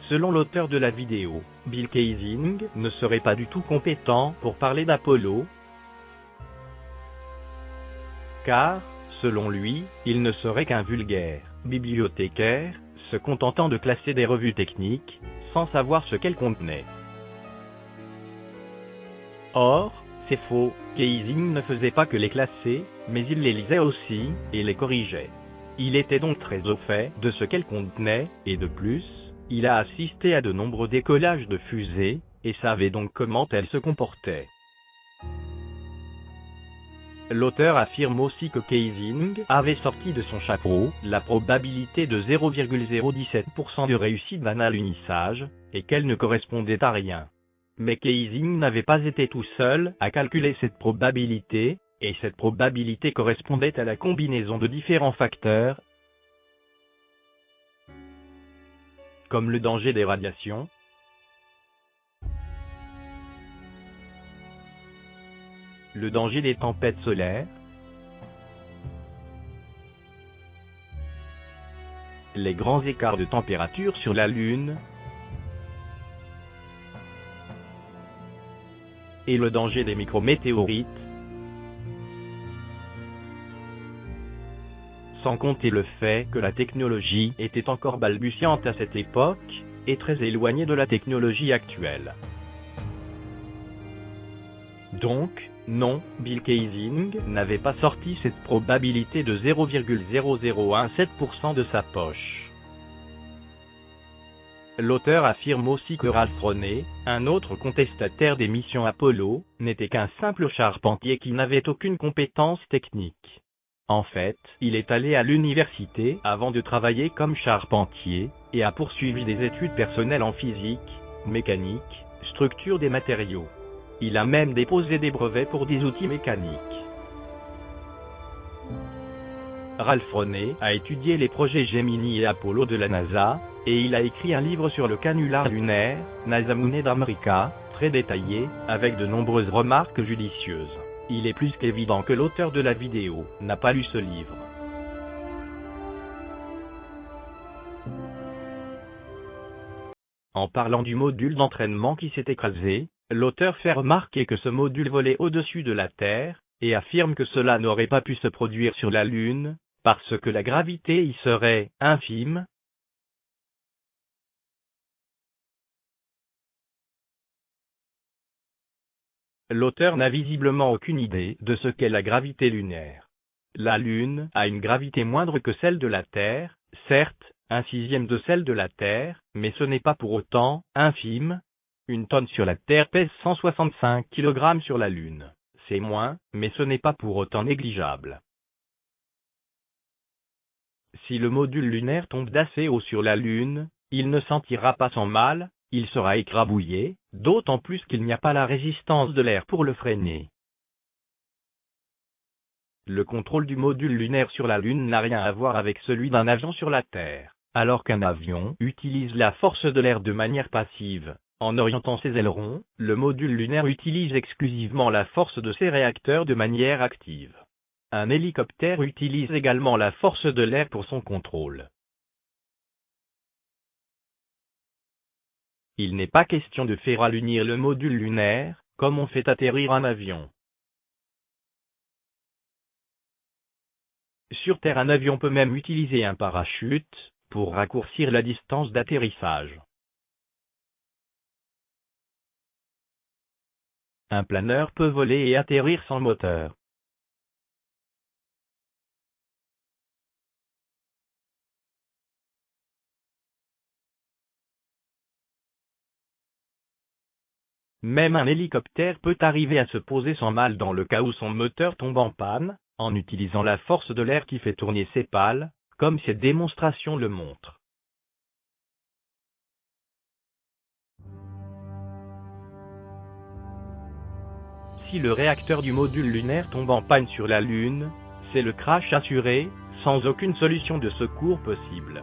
Selon l'auteur de la vidéo, Bill Kaysing ne serait pas du tout compétent pour parler d'Apollo, car, selon lui, il ne serait qu'un vulgaire bibliothécaire, se contentant de classer des revues techniques, sans savoir ce qu'elles contenaient. Or, c'est faux, Kaysing ne faisait pas que les classer, mais il les lisait aussi, et les corrigeait. Il était donc très au fait de ce qu'elles contenaient, et de plus, il a assisté à de nombreux décollages de fusées, et savait donc comment elles se comportaient. L'auteur affirme aussi que Kaysing avait sorti de son chapeau la probabilité de 0,017% de réussite d'un alunissage, et qu'elle ne correspondait à rien. Mais Kaysing n'avait pas été tout seul à calculer cette probabilité, et cette probabilité correspondait à la combinaison de différents facteurs, comme le danger des radiations, le danger des tempêtes solaires, les grands écarts de température sur la Lune, et le danger des micrométéorites, sans compter le fait que la technologie était encore balbutiante à cette époque, et très éloignée de la technologie actuelle. Donc, non, Bill Kaysing n'avait pas sorti cette probabilité de 0,0017% de sa poche. L'auteur affirme aussi que Ralph Roney, un autre contestataire des missions Apollo, n'était qu'un simple charpentier qui n'avait aucune compétence technique. En fait, il est allé à l'université avant de travailler comme charpentier, et a poursuivi des études personnelles en physique, mécanique, structure des matériaux. Il a même déposé des brevets pour des outils mécaniques. Ralph Roney a étudié les projets Gemini et Apollo de la NASA, et il a écrit un livre sur le canular lunaire, NASA Moon America, très détaillé, avec de nombreuses remarques judicieuses. Il est plus qu'évident que l'auteur de la vidéo n'a pas lu ce livre. En parlant du module d'entraînement qui s'est écrasé, l'auteur fait remarquer que ce module volait au-dessus de la Terre, et affirme que cela n'aurait pas pu se produire sur la Lune, parce que la gravité y serait infime. L'auteur n'a visiblement aucune idée de ce qu'est la gravité lunaire. La Lune a une gravité moindre que celle de la Terre, certes, 1/6 de celle de la Terre, mais ce n'est pas pour autant infime. Une tonne sur la Terre pèse 165 kg sur la Lune. C'est moins, mais ce n'est pas pour autant négligeable. Si le module lunaire tombe d'assez haut sur la Lune, il ne sentira pas son mal, il sera écrabouillé, d'autant plus qu'il n'y a pas la résistance de l'air pour le freiner. Le contrôle du module lunaire sur la Lune n'a rien à voir avec celui d'un avion sur la Terre, alors qu'un avion utilise la force de l'air de manière passive. En orientant ses ailerons, le module lunaire utilise exclusivement la force de ses réacteurs de manière active. Un hélicoptère utilise également la force de l'air pour son contrôle. Il n'est pas question de faire alunir le module lunaire, comme on fait atterrir un avion. Sur Terre, un avion peut même utiliser un parachute, pour raccourcir la distance d'atterrissage. Un planeur peut voler et atterrir sans moteur. Même un hélicoptère peut arriver à se poser sans mal dans le cas où son moteur tombe en panne, en utilisant la force de l'air qui fait tourner ses pales, comme cette démonstration le montre. Si le réacteur du module lunaire tombe en panne sur la Lune, c'est le crash assuré, sans aucune solution de secours possible.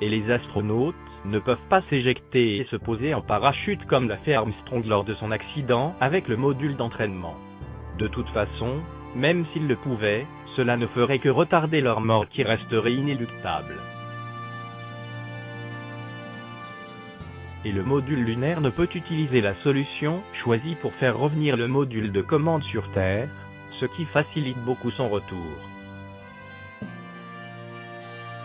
Et les astronautes ne peuvent pas s'éjecter et se poser en parachute comme l'a fait Armstrong lors de son accident avec le module d'entraînement. De toute façon, même s'ils le pouvaient, cela ne ferait que retarder leur mort qui resterait inéluctable. et le module lunaire ne peut utiliser la solution choisie pour faire revenir le module de commande sur Terre, ce qui facilite beaucoup son retour.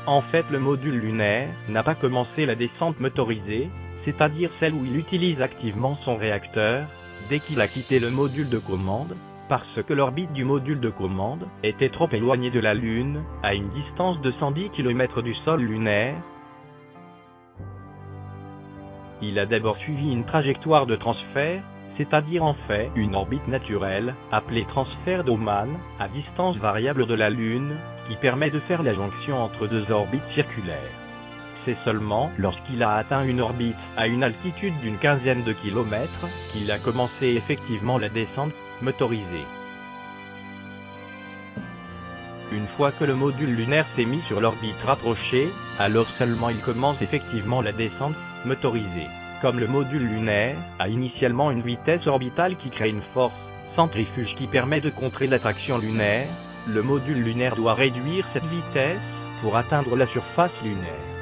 En fait, le module lunaire n'a pas commencé la descente motorisée, c'est-à-dire celle où il utilise activement son réacteur, dès qu'il a quitté le module de commande, parce que l'orbite du module de commande était trop éloignée de la Lune, à une distance de 110 km du sol lunaire. Il a d'abord suivi une trajectoire de transfert, c'est-à-dire en fait une orbite naturelle, appelée transfert d'Hohmann, à distance variable de la Lune, qui permet de faire la jonction entre deux orbites circulaires. C'est seulement lorsqu'il a atteint une orbite à une altitude d'une quinzaine de kilomètres qu'il a commencé effectivement la descente motorisée. Une fois que le module lunaire s'est mis sur l'orbite rapprochée, alors seulement il commence effectivement la descente motorisée. Comme le module lunaire a initialement une vitesse orbitale qui crée une force centrifuge qui permet de contrer l'attraction lunaire, le module lunaire doit réduire cette vitesse pour atteindre la surface lunaire.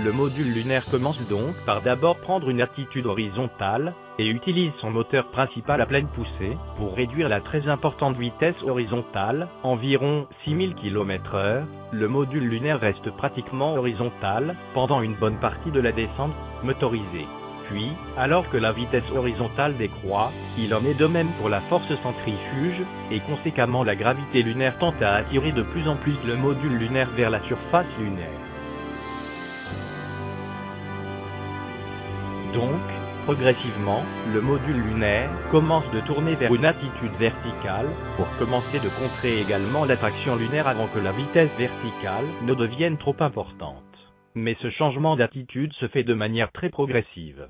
Le module lunaire commence donc par d'abord prendre une attitude horizontale, et utilise son moteur principal à pleine poussée, pour réduire la très importante vitesse horizontale, environ 6000 km/h, le module lunaire reste pratiquement horizontal, pendant une bonne partie de la descente motorisée. Puis, alors que la vitesse horizontale décroît, il en est de même pour la force centrifuge, et conséquemment la gravité lunaire tend à attirer de plus en plus le module lunaire vers la surface lunaire. Donc, progressivement, le module lunaire commence de tourner vers une attitude verticale, pour commencer de contrer également l'attraction lunaire avant que la vitesse verticale ne devienne trop importante. Mais ce changement d'attitude se fait de manière très progressive.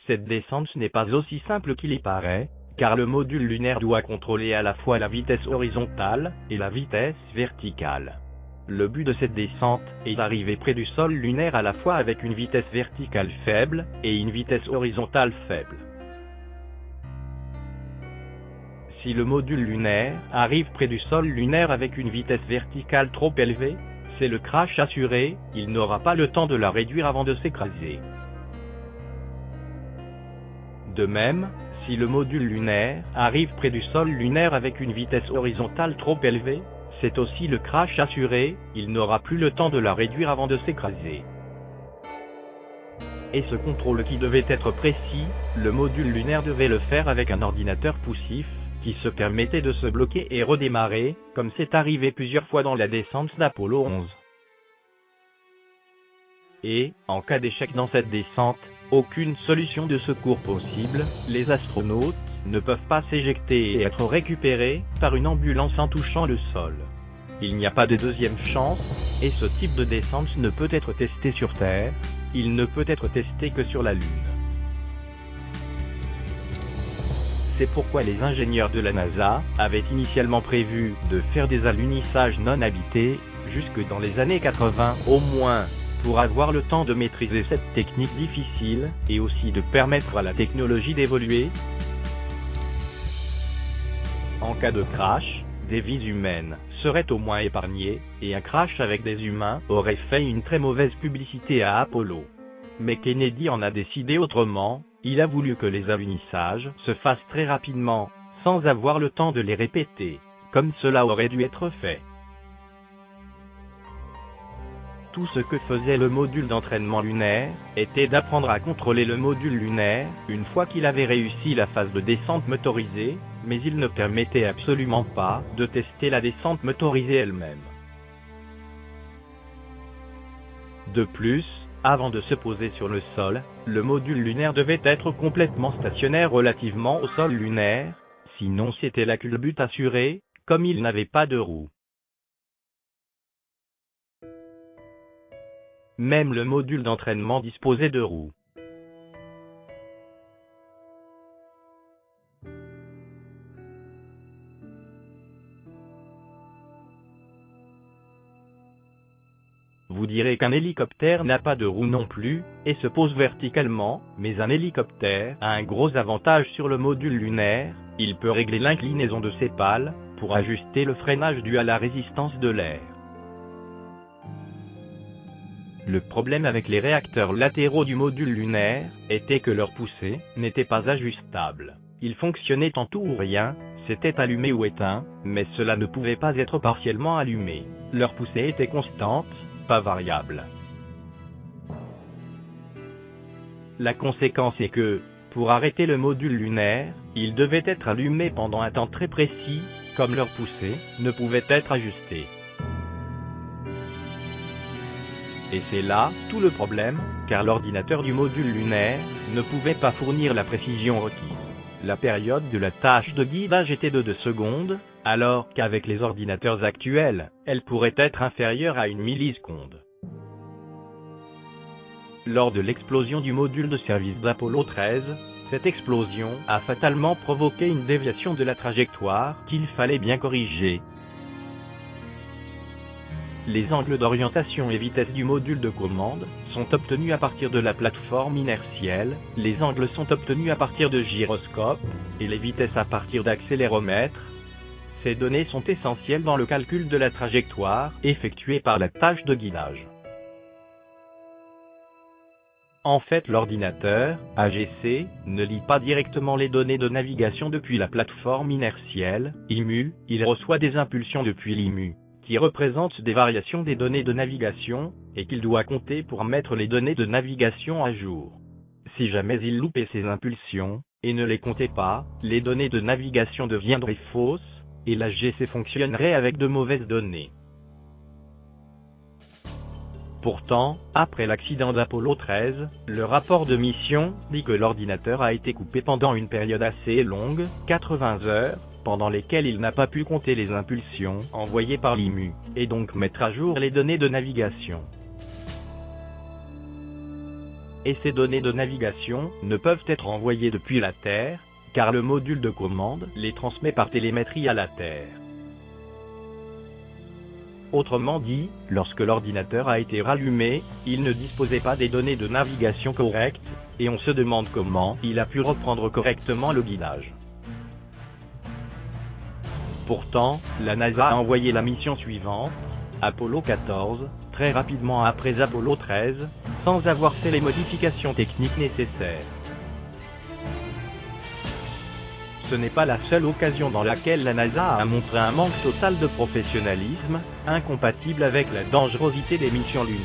Cette descente n'est pas aussi simple qu'il y paraît, car le module lunaire doit contrôler à la fois la vitesse horizontale et la vitesse verticale. Le but de cette descente est d'arriver près du sol lunaire à la fois avec une vitesse verticale faible et une vitesse horizontale faible. Si le module lunaire arrive près du sol lunaire avec une vitesse verticale trop élevée, c'est le crash assuré, il n'aura pas le temps de la réduire avant de s'écraser. De même, si le module lunaire arrive près du sol lunaire avec une vitesse horizontale trop élevée, c'est aussi le crash assuré, il n'aura plus le temps de la réduire avant de s'écraser. Et ce contrôle qui devait être précis, le module lunaire devait le faire avec un ordinateur poussif, qui se permettait de se bloquer et redémarrer, comme c'est arrivé plusieurs fois dans la descente d'Apollo 11. Et, en cas d'échec dans cette descente, aucune solution de secours possible, les astronautes ne peuvent pas s'éjecter et être récupérés par une ambulance en touchant le sol. Il n'y a pas de deuxième chance, et ce type de descente ne peut être testé sur Terre, il ne peut être testé que sur la Lune. C'est pourquoi les ingénieurs de la NASA avaient initialement prévu de faire des alunissages non habités, jusque dans les années 80 au moins, pour avoir le temps de maîtriser cette technique difficile, et aussi de permettre à la technologie d'évoluer. En cas de crash, des vies humaines seraient au moins épargnées, et un crash avec des humains aurait fait une très mauvaise publicité à Apollo. Mais Kennedy en a décidé autrement, il a voulu que les alunissages se fassent très rapidement, sans avoir le temps de les répéter, comme cela aurait dû être fait. Tout ce que faisait le module d'entraînement lunaire était d'apprendre à contrôler le module lunaire une fois qu'il avait réussi la phase de descente motorisée, mais il ne permettait absolument pas de tester la descente motorisée elle-même. De plus, avant de se poser sur le sol, le module lunaire devait être complètement stationnaire relativement au sol lunaire, sinon c'était la culbute assurée, comme il n'avait pas de roues. Même le module d'entraînement disposait de roues. Vous direz qu'un hélicoptère n'a pas de roues non plus, et se pose verticalement, mais un hélicoptère a un gros avantage sur le module lunaire, il peut régler l'inclinaison de ses pales, pour ajuster le freinage dû à la résistance de l'air. Le problème avec les réacteurs latéraux du module lunaire était que leur poussée n'était pas ajustable. Ils fonctionnaient en tout ou rien, c'était allumé ou éteint, mais cela ne pouvait pas être partiellement allumé. Leur poussée était constante, pas variable. La conséquence est que, pour arrêter le module lunaire, il devait être allumé pendant un temps très précis, comme leur poussée ne pouvait être ajustée. Et c'est là tout le problème, car l'ordinateur du module lunaire ne pouvait pas fournir la précision requise. La période de la tâche de guidage était de 2 secondes, alors qu'avec les ordinateurs actuels, elle pourrait être inférieure à 1 milliseconde. Lors de l'explosion du module de service d'Apollo 13, cette explosion a fatalement provoqué une déviation de la trajectoire qu'il fallait bien corriger. Les angles d'orientation et vitesse du module de commande sont obtenus à partir de la plateforme inertielle, les angles sont obtenus à partir de gyroscopes, et les vitesses à partir d'accéléromètres. Ces données sont essentielles dans le calcul de la trajectoire effectuée par la tâche de guidage. En fait, l'ordinateur, AGC, ne lit pas directement les données de navigation depuis la plateforme inertielle, IMU, il reçoit des impulsions depuis l'IMU, qui représentent des variations des données de navigation, et qu'il doit compter pour mettre les données de navigation à jour. Si jamais il loupait ces impulsions, et ne les comptait pas, les données de navigation deviendraient fausses, et l'AGC fonctionnerait avec de mauvaises données. Pourtant, après l'accident d'Apollo 13, le rapport de mission dit que l'ordinateur a été coupé pendant une période assez longue, 80 heures, pendant lesquelles il n'a pas pu compter les impulsions envoyées par l'IMU, et donc mettre à jour les données de navigation. Et ces données de navigation ne peuvent être envoyées depuis la Terre, car le module de commande les transmet par télémétrie à la Terre. Autrement dit, lorsque l'ordinateur a été rallumé, il ne disposait pas des données de navigation correctes, et on se demande comment il a pu reprendre correctement le guidage. Pourtant, la NASA a envoyé la mission suivante, Apollo 14, très rapidement après Apollo 13, sans avoir fait les modifications techniques nécessaires. Ce n'est pas la seule occasion dans laquelle la NASA a montré un manque total de professionnalisme, incompatible avec la dangerosité des missions lunaires.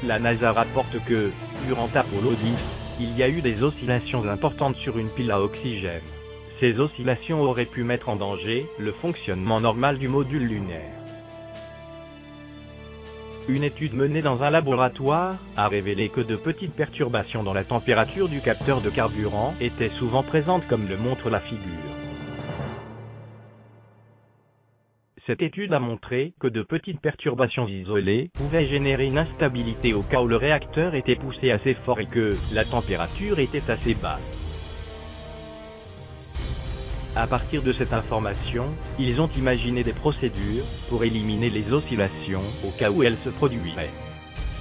La NASA rapporte que, durant Apollo 10, il y a eu des oscillations importantes sur une pile à oxygène. Ces oscillations auraient pu mettre en danger le fonctionnement normal du module lunaire. Une étude menée dans un laboratoire a révélé que de petites perturbations dans la température du capteur de carburant étaient souvent présentes comme le montre la figure. Cette étude a montré que de petites perturbations isolées pouvaient générer une instabilité au cas où le réacteur était poussé assez fort et que la température était assez basse. À partir de cette information, ils ont imaginé des procédures pour éliminer les oscillations au cas où elles se produiraient.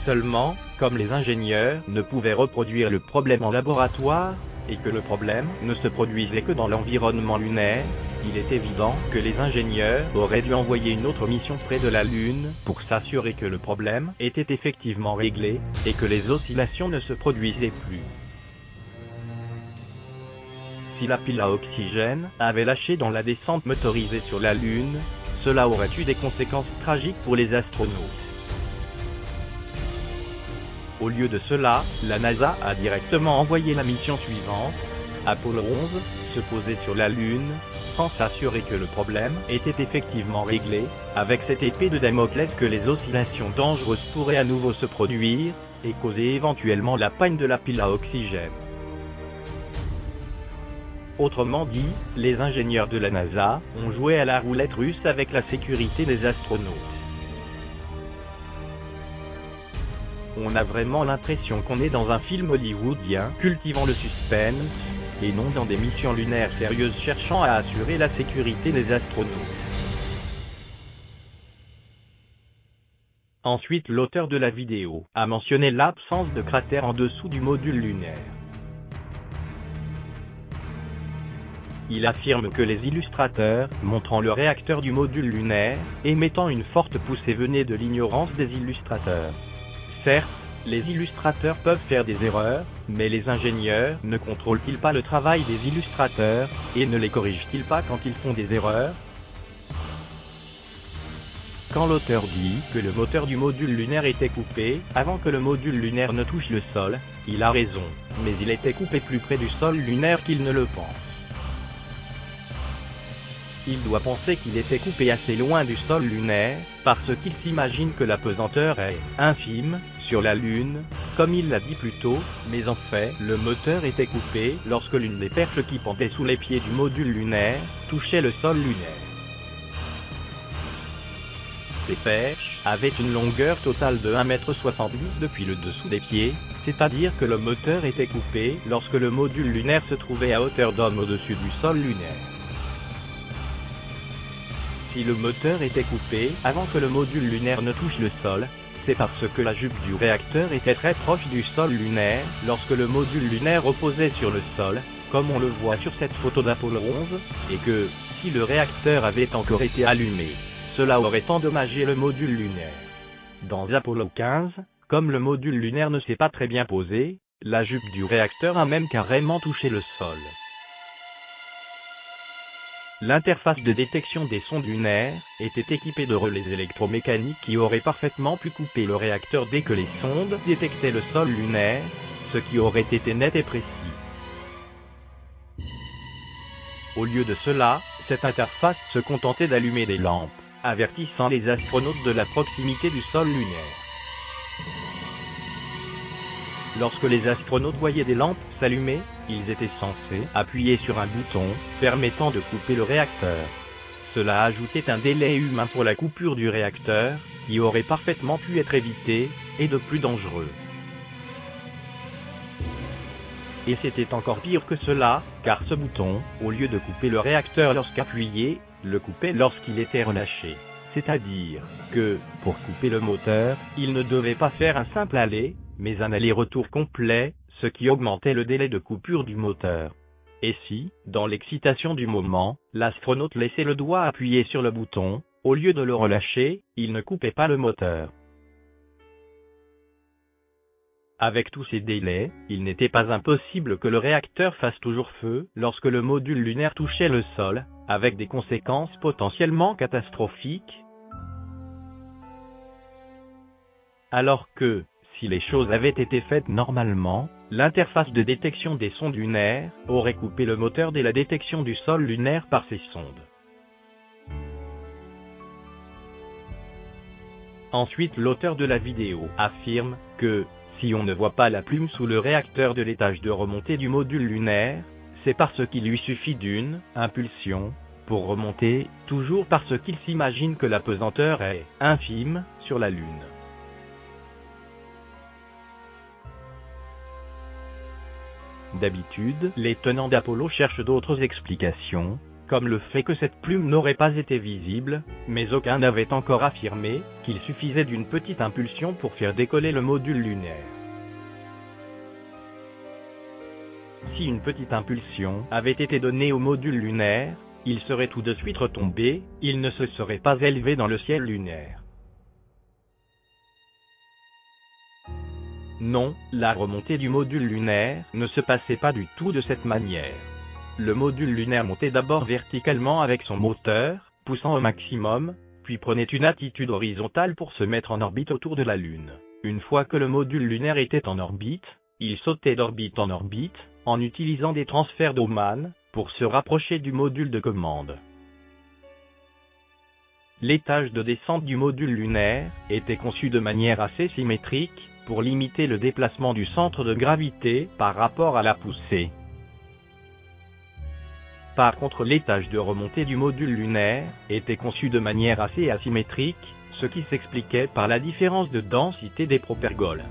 Seulement, comme les ingénieurs ne pouvaient reproduire le problème en laboratoire, et que le problème ne se produisait que dans l'environnement lunaire, il est évident que les ingénieurs auraient dû envoyer une autre mission près de la Lune pour s'assurer que le problème était effectivement réglé, et que les oscillations ne se produisaient plus. Si la pile à oxygène avait lâché dans la descente motorisée sur la Lune, cela aurait eu des conséquences tragiques pour les astronautes. Au lieu de cela, la NASA a directement envoyé la mission suivante, Apollo 11, se poser sur la Lune, sans s'assurer que le problème était effectivement réglé, avec cette épée de Damoclès que les oscillations dangereuses pourraient à nouveau se produire, et causer éventuellement la panne de la pile à oxygène. Autrement dit, les ingénieurs de la NASA ont joué à la roulette russe avec la sécurité des astronautes. On a vraiment l'impression qu'on est dans un film hollywoodien cultivant le suspense, et non dans des missions lunaires sérieuses cherchant à assurer la sécurité des astronautes. Ensuite, l'auteur de la vidéo a mentionné l'absence de cratère en dessous du module lunaire. Il affirme que les illustrateurs montrant le réacteur du module lunaire émettant une forte poussée venaient de l'ignorance des illustrateurs. Certes, les illustrateurs peuvent faire des erreurs, mais les ingénieurs ne contrôlent-ils pas le travail des illustrateurs, et ne les corrigent-ils pas quand ils font des erreurs? Quand l'auteur dit que le moteur du module lunaire était coupé, avant que le module lunaire ne touche le sol, il a raison, mais il était coupé plus près du sol lunaire qu'il ne le pense. Il doit penser qu'il était coupé assez loin du sol lunaire, parce qu'il s'imagine que la pesanteur est infime sur la Lune, comme il l'a dit plus tôt, mais en fait, le moteur était coupé lorsque l'une des perches qui pendait sous les pieds du module lunaire touchait le sol lunaire. Ces perches avaient une longueur totale de 1,70 m depuis le dessous des pieds, c'est-à-dire que le moteur était coupé lorsque le module lunaire se trouvait à hauteur d'homme au-dessus du sol lunaire. Si le moteur était coupé avant que le module lunaire ne touche le sol, c'est parce que la jupe du réacteur était très proche du sol lunaire lorsque le module lunaire reposait sur le sol, comme on le voit sur cette photo d'Apollo 11, et que, si le réacteur avait encore été allumé, cela aurait endommagé le module lunaire. Dans Apollo 15, comme le module lunaire ne s'est pas très bien posé, la jupe du réacteur a même carrément touché le sol. L'interface de détection des sondes lunaires était équipée de relais électromécaniques qui auraient parfaitement pu couper le réacteur dès que les sondes détectaient le sol lunaire, ce qui aurait été net et précis. Au lieu de cela, cette interface se contentait d'allumer des lampes, avertissant les astronautes de la proximité du sol lunaire. Lorsque les astronautes voyaient des lampes s'allumer, ils étaient censés appuyer sur un bouton permettant de couper le réacteur. Cela ajoutait un délai humain pour la coupure du réacteur, qui aurait parfaitement pu être évité, et de plus dangereux. Et c'était encore pire que cela, car ce bouton, au lieu de couper le réacteur lorsqu'appuyé, le coupait lorsqu'il était relâché. C'est-à-dire que, pour couper le moteur, il ne devait pas faire un simple aller, mais un aller-retour complet, ce qui augmentait le délai de coupure du moteur. Et si, dans l'excitation du moment, l'astronaute laissait le doigt appuyé sur le bouton, au lieu de le relâcher, il ne coupait pas le moteur. Avec tous ces délais, il n'était pas impossible que le réacteur fasse toujours feu lorsque le module lunaire touchait le sol, avec des conséquences potentiellement catastrophiques. Alors que, si les choses avaient été faites normalement, l'interface de détection des sondes lunaires aurait coupé le moteur dès la détection du sol lunaire par ces sondes. Ensuite, l'auteur de la vidéo affirme que, si on ne voit pas la plume sous le réacteur de l'étage de remontée du module lunaire, c'est parce qu'il lui suffit d'une impulsion pour remonter, toujours parce qu'il s'imagine que la pesanteur est infime sur la Lune. D'habitude, les tenants d'Apollo cherchent d'autres explications, comme le fait que cette plume n'aurait pas été visible, mais aucun n'avait encore affirmé qu'il suffisait d'une petite impulsion pour faire décoller le module lunaire. Si une petite impulsion avait été donnée au module lunaire, il serait tout de suite retombé, il ne se serait pas élevé dans le ciel lunaire. Non, la remontée du module lunaire ne se passait pas du tout de cette manière. Le module lunaire montait d'abord verticalement avec son moteur, poussant au maximum, puis prenait une attitude horizontale pour se mettre en orbite autour de la Lune. Une fois que le module lunaire était en orbite, il sautait d'orbite en orbite, en utilisant des transferts d'Hohmann, pour se rapprocher du module de commande. L'étage de descente du module lunaire était conçu de manière assez symétrique, pour limiter le déplacement du centre de gravité par rapport à la poussée. Par contre, l'étage de remontée du module lunaire était conçu de manière assez asymétrique, ce qui s'expliquait par la différence de densité des propergoles.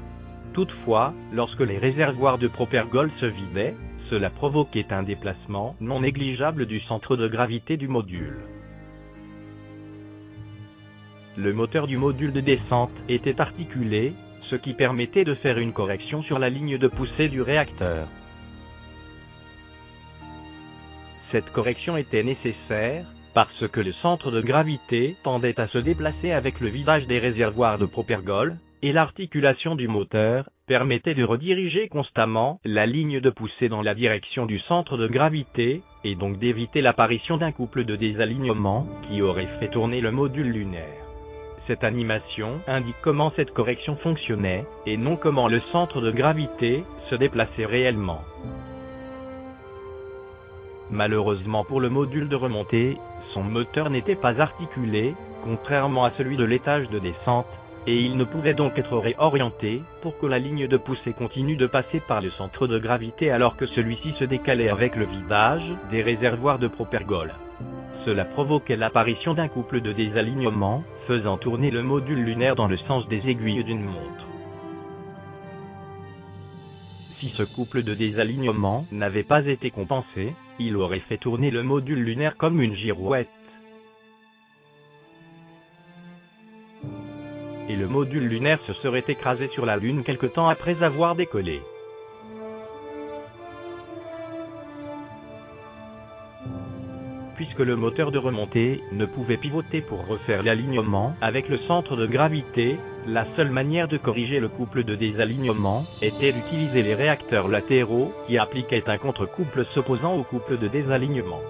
Toutefois, lorsque les réservoirs de propergoles se vidaient, cela provoquait un déplacement non négligeable du centre de gravité du module. Le moteur du module de descente était articulé, ce qui permettait de faire une correction sur la ligne de poussée du réacteur. Cette correction était nécessaire, parce que le centre de gravité tendait à se déplacer avec le vidage des réservoirs de propergoles, et l'articulation du moteur permettait de rediriger constamment la ligne de poussée dans la direction du centre de gravité, et donc d'éviter l'apparition d'un couple de désalignement qui aurait fait tourner le module lunaire. Cette animation indique comment cette correction fonctionnait, et non comment le centre de gravité se déplaçait réellement. Malheureusement pour le module de remontée, son moteur n'était pas articulé, contrairement à celui de l'étage de descente, et il ne pouvait donc être réorienté pour que la ligne de poussée continue de passer par le centre de gravité alors que celui-ci se décalait avec le vidage des réservoirs de propergol. Cela provoquait l'apparition d'un couple de désalignement, faisant tourner le module lunaire dans le sens des aiguilles d'une montre. Si ce couple de désalignement n'avait pas été compensé, il aurait fait tourner le module lunaire comme une girouette. Et le module lunaire se serait écrasé sur la Lune quelque temps après avoir décollé. Puisque le moteur de remontée ne pouvait pivoter pour refaire l'alignement avec le centre de gravité, la seule manière de corriger le couple de désalignement était d'utiliser les réacteurs latéraux qui appliquaient un contre-couple s'opposant au couple de désalignement.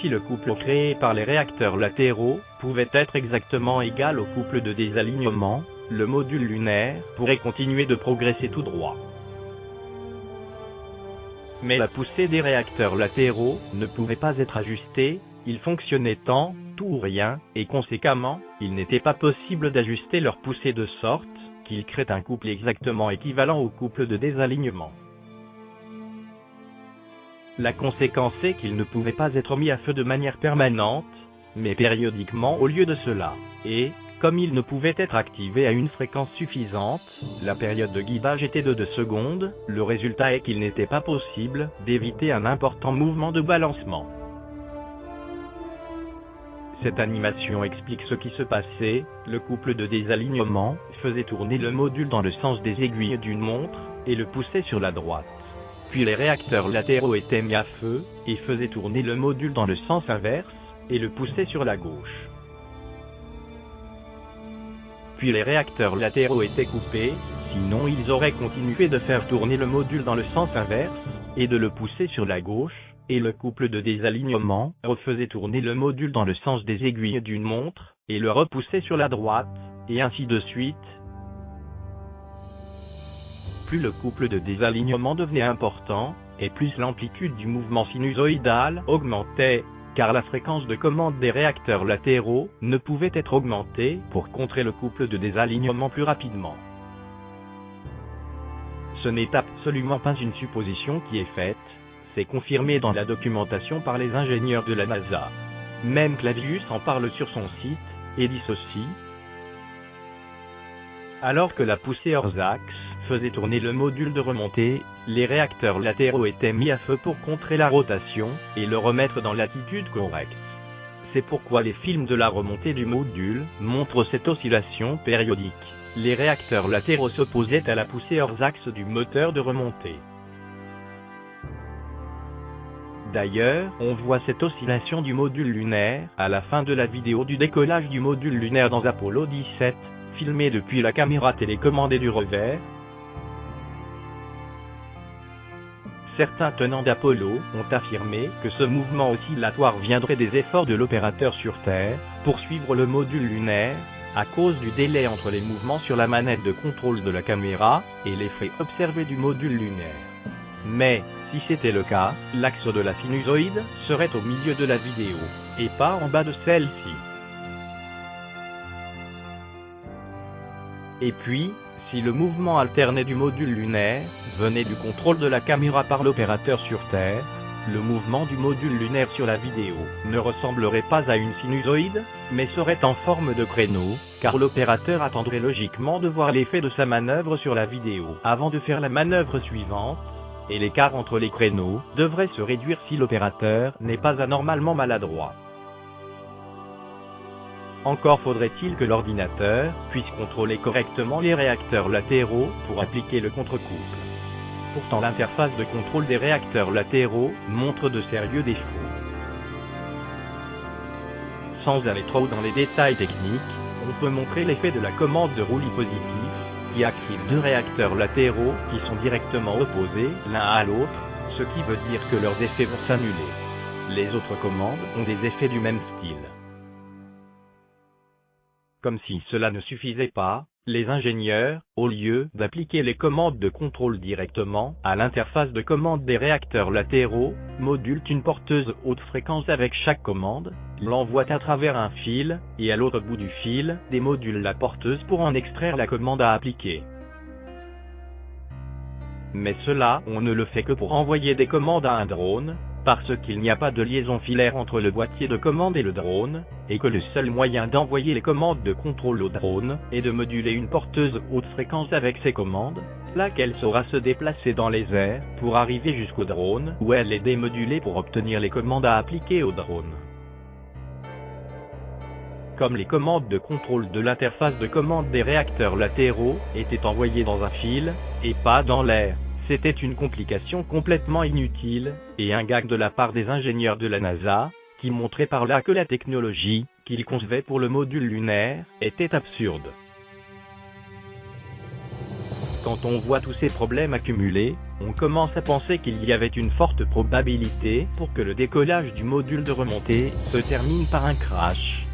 Si le couple créé par les réacteurs latéraux pouvait être exactement égal au couple de désalignement, le module lunaire pourrait continuer de progresser tout droit. Mais la poussée des réacteurs latéraux ne pouvait pas être ajustée, ils fonctionnaient en tout ou rien, et conséquemment, il n'était pas possible d'ajuster leur poussée de sorte qu'ils créent un couple exactement équivalent au couple de désalignement. La conséquence est qu'ils ne pouvaient pas être mis à feu de manière permanente, mais périodiquement au lieu de cela, et, comme ils ne pouvaient être activés à une fréquence suffisante, la période de guidage était de 2 secondes, le résultat est qu'il n'était pas possible d'éviter un important mouvement de balancement. Cette animation explique ce qui se passait, le couple de désalignement faisait tourner le module dans le sens des aiguilles d'une montre, et le poussait sur la droite. Puis les réacteurs latéraux étaient mis à feu, et faisaient tourner le module dans le sens inverse, et le poussaient sur la gauche. Puis les réacteurs latéraux étaient coupés, sinon ils auraient continué de faire tourner le module dans le sens inverse, et de le pousser sur la gauche, et le couple de désalignement refaisait tourner le module dans le sens des aiguilles d'une montre, et le repoussait sur la droite, et ainsi de suite. Plus le couple de désalignement devenait important, et plus l'amplitude du mouvement sinusoïdal augmentait, car la fréquence de commande des réacteurs latéraux ne pouvait être augmentée pour contrer le couple de désalignement plus rapidement. Ce n'est absolument pas une supposition qui est faite, c'est confirmé dans la documentation par les ingénieurs de la NASA. Même Clavius en parle sur son site, et dit ceci. Alors que la poussée hors axe faisait tourner le module de remontée, les réacteurs latéraux étaient mis à feu pour contrer la rotation et le remettre dans l'attitude correcte. C'est pourquoi les films de la remontée du module montrent cette oscillation périodique. Les réacteurs latéraux s'opposaient à la poussée hors axe du moteur de remontée. D'ailleurs, on voit cette oscillation du module lunaire à la fin de la vidéo du décollage du module lunaire dans Apollo 17, filmée depuis la caméra télécommandée du rover. Certains tenants d'Apollo ont affirmé que ce mouvement oscillatoire viendrait des efforts de l'opérateur sur Terre pour suivre le module lunaire, à cause du délai entre les mouvements sur la manette de contrôle de la caméra et l'effet observé du module lunaire. Mais, si c'était le cas, l'axe de la sinusoïde serait au milieu de la vidéo, et pas en bas de celle-ci. Et puis, si le mouvement alterné du module lunaire venait du contrôle de la caméra par l'opérateur sur Terre, le mouvement du module lunaire sur la vidéo ne ressemblerait pas à une sinusoïde, mais serait en forme de créneau, car l'opérateur attendrait logiquement de voir l'effet de sa manœuvre sur la vidéo avant de faire la manœuvre suivante, et l'écart entre les créneaux devrait se réduire si l'opérateur n'est pas anormalement maladroit. Encore faudrait-il que l'ordinateur puisse contrôler correctement les réacteurs latéraux pour appliquer le contre-couple. Pourtant l'interface de contrôle des réacteurs latéraux montre de sérieux défauts. Sans aller trop dans les détails techniques, on peut montrer l'effet de la commande de roulis positif, qui active deux réacteurs latéraux qui sont directement opposés l'un à l'autre, ce qui veut dire que leurs effets vont s'annuler. Les autres commandes ont des effets du même style. Comme si cela ne suffisait pas, les ingénieurs, au lieu d'appliquer les commandes de contrôle directement à l'interface de commande des réacteurs latéraux, modulent une porteuse haute fréquence avec chaque commande, l'envoient à travers un fil, et à l'autre bout du fil, démodulent la porteuse pour en extraire la commande à appliquer. Mais cela, on ne le fait que pour envoyer des commandes à un drone, parce qu'il n'y a pas de liaison filaire entre le boîtier de commande et le drone, et que le seul moyen d'envoyer les commandes de contrôle au drone est de moduler une porteuse haute fréquence avec ces commandes, laquelle saura se déplacer dans les airs pour arriver jusqu'au drone où elle est démodulée pour obtenir les commandes à appliquer au drone. Comme les commandes de contrôle de l'interface de commande des réacteurs latéraux étaient envoyées dans un fil, et pas dans l'air, c'était une complication complètement inutile, et un gag de la part des ingénieurs de la NASA, qui montrait par là que la technologie qu'ils concevaient pour le module lunaire était absurde. Quand on voit tous ces problèmes accumulés, on commence à penser qu'il y avait une forte probabilité pour que le décollage du module de remontée se termine par un crash.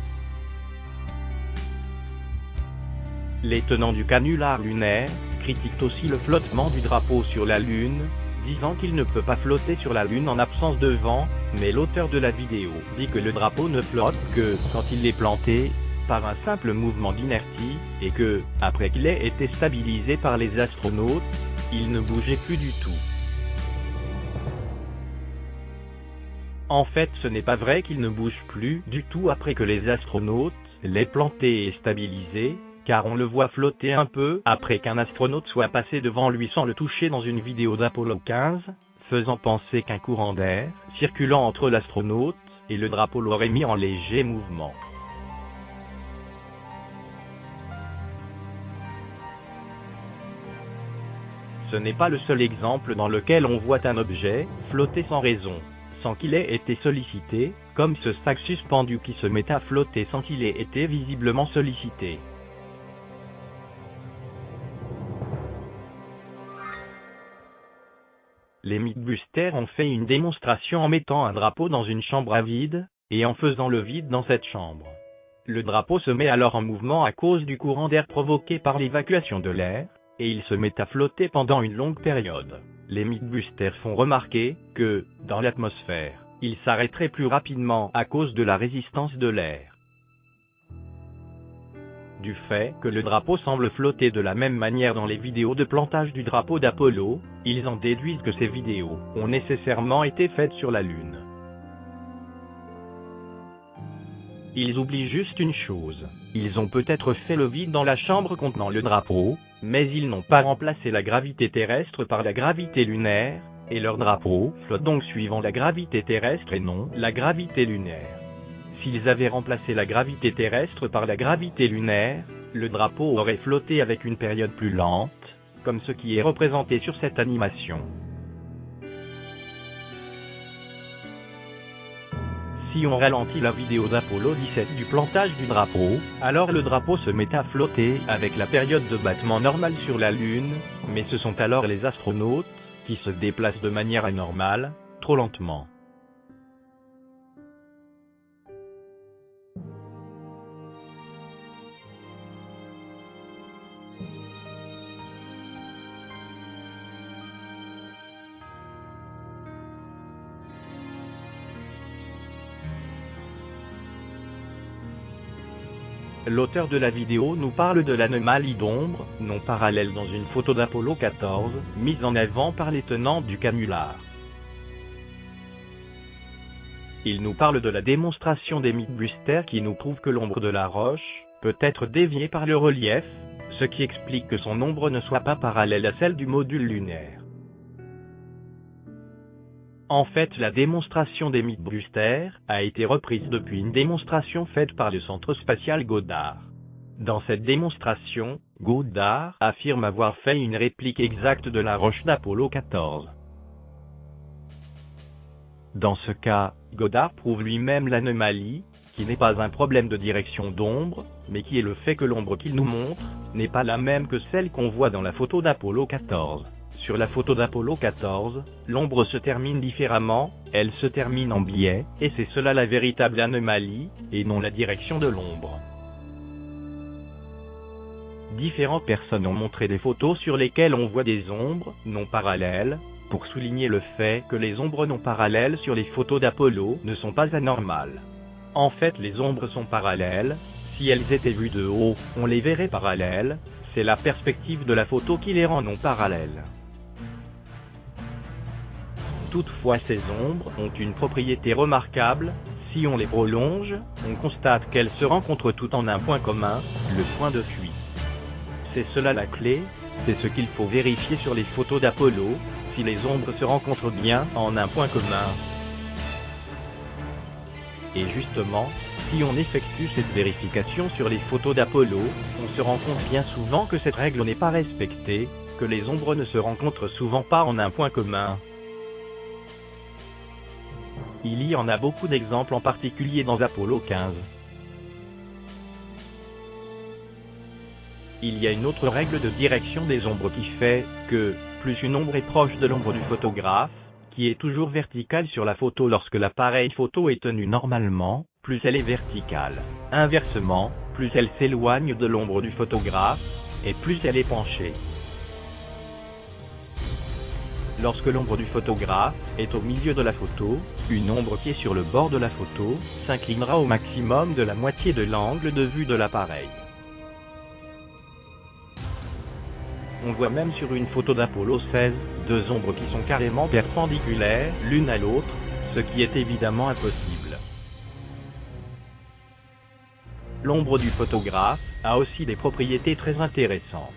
Les tenants du canular lunaire critiquent aussi le flottement du drapeau sur la Lune, disant qu'il ne peut pas flotter sur la Lune en absence de vent, mais l'auteur de la vidéo dit que le drapeau ne flotte que quand il est planté par un simple mouvement d'inertie, et que, après qu'il ait été stabilisé par les astronautes, il ne bougeait plus du tout. En fait, ce n'est pas vrai qu'il ne bouge plus du tout après que les astronautes l'aient planté et stabilisé, car on le voit flotter un peu après qu'un astronaute soit passé devant lui sans le toucher dans une vidéo d'Apollo 15, faisant penser qu'un courant d'air, circulant entre l'astronaute et le drapeau l'aurait mis en léger mouvement. Ce n'est pas le seul exemple dans lequel on voit un objet flotter sans raison, sans qu'il ait été sollicité, comme ce sac suspendu qui se met à flotter sans qu'il ait été visiblement sollicité. Les Mythbusters ont fait une démonstration en mettant un drapeau dans une chambre à vide, et en faisant le vide dans cette chambre. Le drapeau se met alors en mouvement à cause du courant d'air provoqué par l'évacuation de l'air, et il se met à flotter pendant une longue période. Les Mythbusters font remarquer que, dans l'atmosphère, il s'arrêterait plus rapidement à cause de la résistance de l'air. Du fait que le drapeau semble flotter de la même manière dans les vidéos de plantage du drapeau d'Apollo, ils en déduisent que ces vidéos ont nécessairement été faites sur la Lune. Ils oublient juste une chose, ils ont peut-être fait le vide dans la chambre contenant le drapeau, mais ils n'ont pas remplacé la gravité terrestre par la gravité lunaire, et leur drapeau flotte donc suivant la gravité terrestre et non la gravité lunaire. S'ils avaient remplacé la gravité terrestre par la gravité lunaire, le drapeau aurait flotté avec une période plus lente, comme ce qui est représenté sur cette animation. Si on ralentit la vidéo d'Apollo 17 du plantage du drapeau, alors le drapeau se met à flotter avec la période de battement normale sur la Lune, mais ce sont alors les astronautes qui se déplacent de manière anormale, trop lentement. L'auteur de la vidéo nous parle de l'anomalie d'ombre, non parallèle dans une photo d'Apollo 14, mise en avant par les tenants du canular. Il nous parle de la démonstration des Mythbusters qui nous prouve que l'ombre de la roche peut être déviée par le relief, ce qui explique que son ombre ne soit pas parallèle à celle du module lunaire. En fait, la démonstration des Mythbusters a été reprise depuis une démonstration faite par le Centre spatial Goddard. Dans cette démonstration, Goddard affirme avoir fait une réplique exacte de la roche d'Apollo 14. Dans ce cas, Goddard prouve lui-même l'anomalie, qui n'est pas un problème de direction d'ombre, mais qui est le fait que l'ombre qu'il nous montre n'est pas la même que celle qu'on voit dans la photo d'Apollo 14. Sur la photo d'Apollo 14, l'ombre se termine différemment, elle se termine en biais, et c'est cela la véritable anomalie, et non la direction de l'ombre. Différentes personnes ont montré des photos sur lesquelles on voit des ombres non parallèles, pour souligner le fait que les ombres non parallèles sur les photos d'Apollo ne sont pas anormales. En fait, les ombres sont parallèles. Si elles étaient vues de haut, on les verrait parallèles. C'est la perspective de la photo qui les rend non parallèles. Toutefois, ces ombres ont une propriété remarquable. Si on les prolonge, on constate qu'elles se rencontrent toutes en un point commun, le point de fuite. C'est cela la clé, c'est ce qu'il faut vérifier sur les photos d'Apollo, si les ombres se rencontrent bien en un point commun. Et justement, si on effectue cette vérification sur les photos d'Apollo, on se rend compte bien souvent que cette règle n'est pas respectée, que les ombres ne se rencontrent souvent pas en un point commun. Il y en a beaucoup d'exemples, en particulier dans Apollo 15. Il y a une autre règle de direction des ombres qui fait que, plus une ombre est proche de l'ombre du photographe, qui est toujours verticale sur la photo lorsque l'appareil photo est tenu normalement, plus elle est verticale. Inversement, plus elle s'éloigne de l'ombre du photographe, et plus elle est penchée. Lorsque l'ombre du photographe est au milieu de la photo, une ombre qui est sur le bord de la photo s'inclinera au maximum de la moitié de l'angle de vue de l'appareil. On voit même sur une photo d'Apollo 16, deux ombres qui sont carrément perpendiculaires l'une à l'autre, ce qui est évidemment impossible. L'ombre du photographe a aussi des propriétés très intéressantes.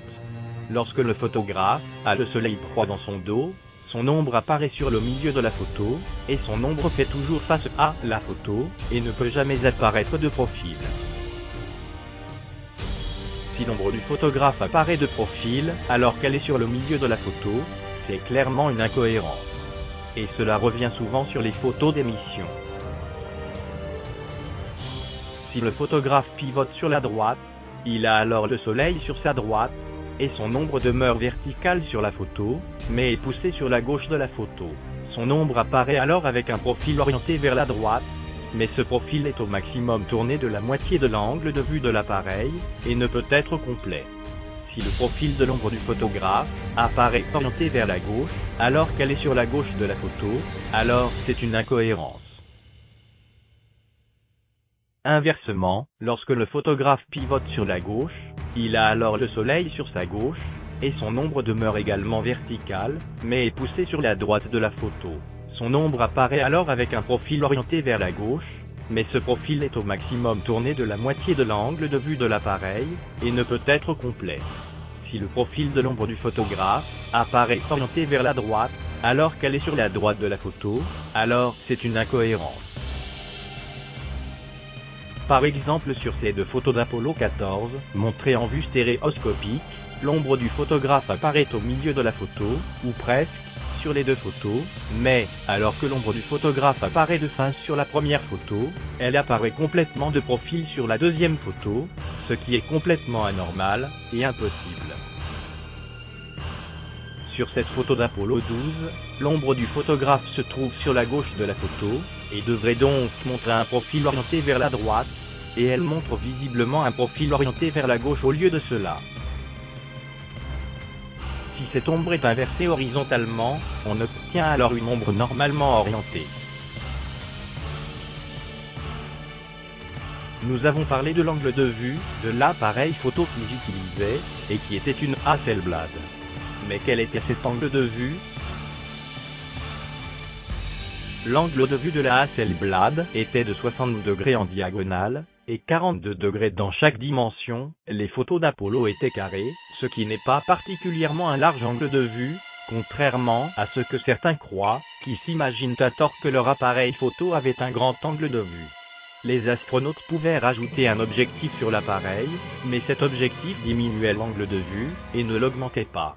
Lorsque le photographe a le soleil droit dans son dos, son ombre apparaît sur le milieu de la photo, et son ombre fait toujours face à la photo, et ne peut jamais apparaître de profil. Si l'ombre du photographe apparaît de profil, alors qu'elle est sur le milieu de la photo, c'est clairement une incohérence. Et cela revient souvent sur les photos d'émission. Si le photographe pivote sur la droite, il a alors le soleil sur sa droite, et son ombre demeure verticale sur la photo, mais est poussée sur la gauche de la photo. Son ombre apparaît alors avec un profil orienté vers la droite, mais ce profil est au maximum tourné de la moitié de l'angle de vue de l'appareil, et ne peut être complet. Si le profil de l'ombre du photographe apparaît orienté vers la gauche, alors qu'elle est sur la gauche de la photo, alors c'est une incohérence. Inversement, lorsque le photographe pivote sur la gauche, il a alors le soleil sur sa gauche, et son ombre demeure également verticale, mais est poussée sur la droite de la photo. Son ombre apparaît alors avec un profil orienté vers la gauche, mais ce profil est au maximum tourné de la moitié de l'angle de vue de l'appareil, et ne peut être complet. Si le profil de l'ombre du photographe apparaît orienté vers la droite, alors qu'elle est sur la droite de la photo, alors c'est une incohérence. Par exemple, sur ces deux photos d'Apollo 14, montrées en vue stéréoscopique, l'ombre du photographe apparaît au milieu de la photo, ou presque, sur les deux photos, mais, alors que l'ombre du photographe apparaît de face sur la première photo, elle apparaît complètement de profil sur la deuxième photo, ce qui est complètement anormal, et impossible. Sur cette photo d'Apollo 12, l'ombre du photographe se trouve sur la gauche de la photo, et devrait donc montrer un profil orienté vers la droite, et elle montre visiblement un profil orienté vers la gauche au lieu de cela. Si cette ombre est inversée horizontalement, on obtient alors une ombre normalement orientée. Nous avons parlé de l'angle de vue de l'appareil photo qu'ils utilisaient, et qui était une Hasselblad. Mais quel était cet angle de vue? L'angle de vue de la Hasselblad était de 60 degrés en diagonale, et 42 degrés dans chaque dimension. Les photos d'Apollo étaient carrées, ce qui n'est pas particulièrement un large angle de vue, contrairement à ce que certains croient, qui s'imaginent à tort que leur appareil photo avait un grand angle de vue. Les astronautes pouvaient rajouter un objectif sur l'appareil, mais cet objectif diminuait l'angle de vue, et ne l'augmentait pas.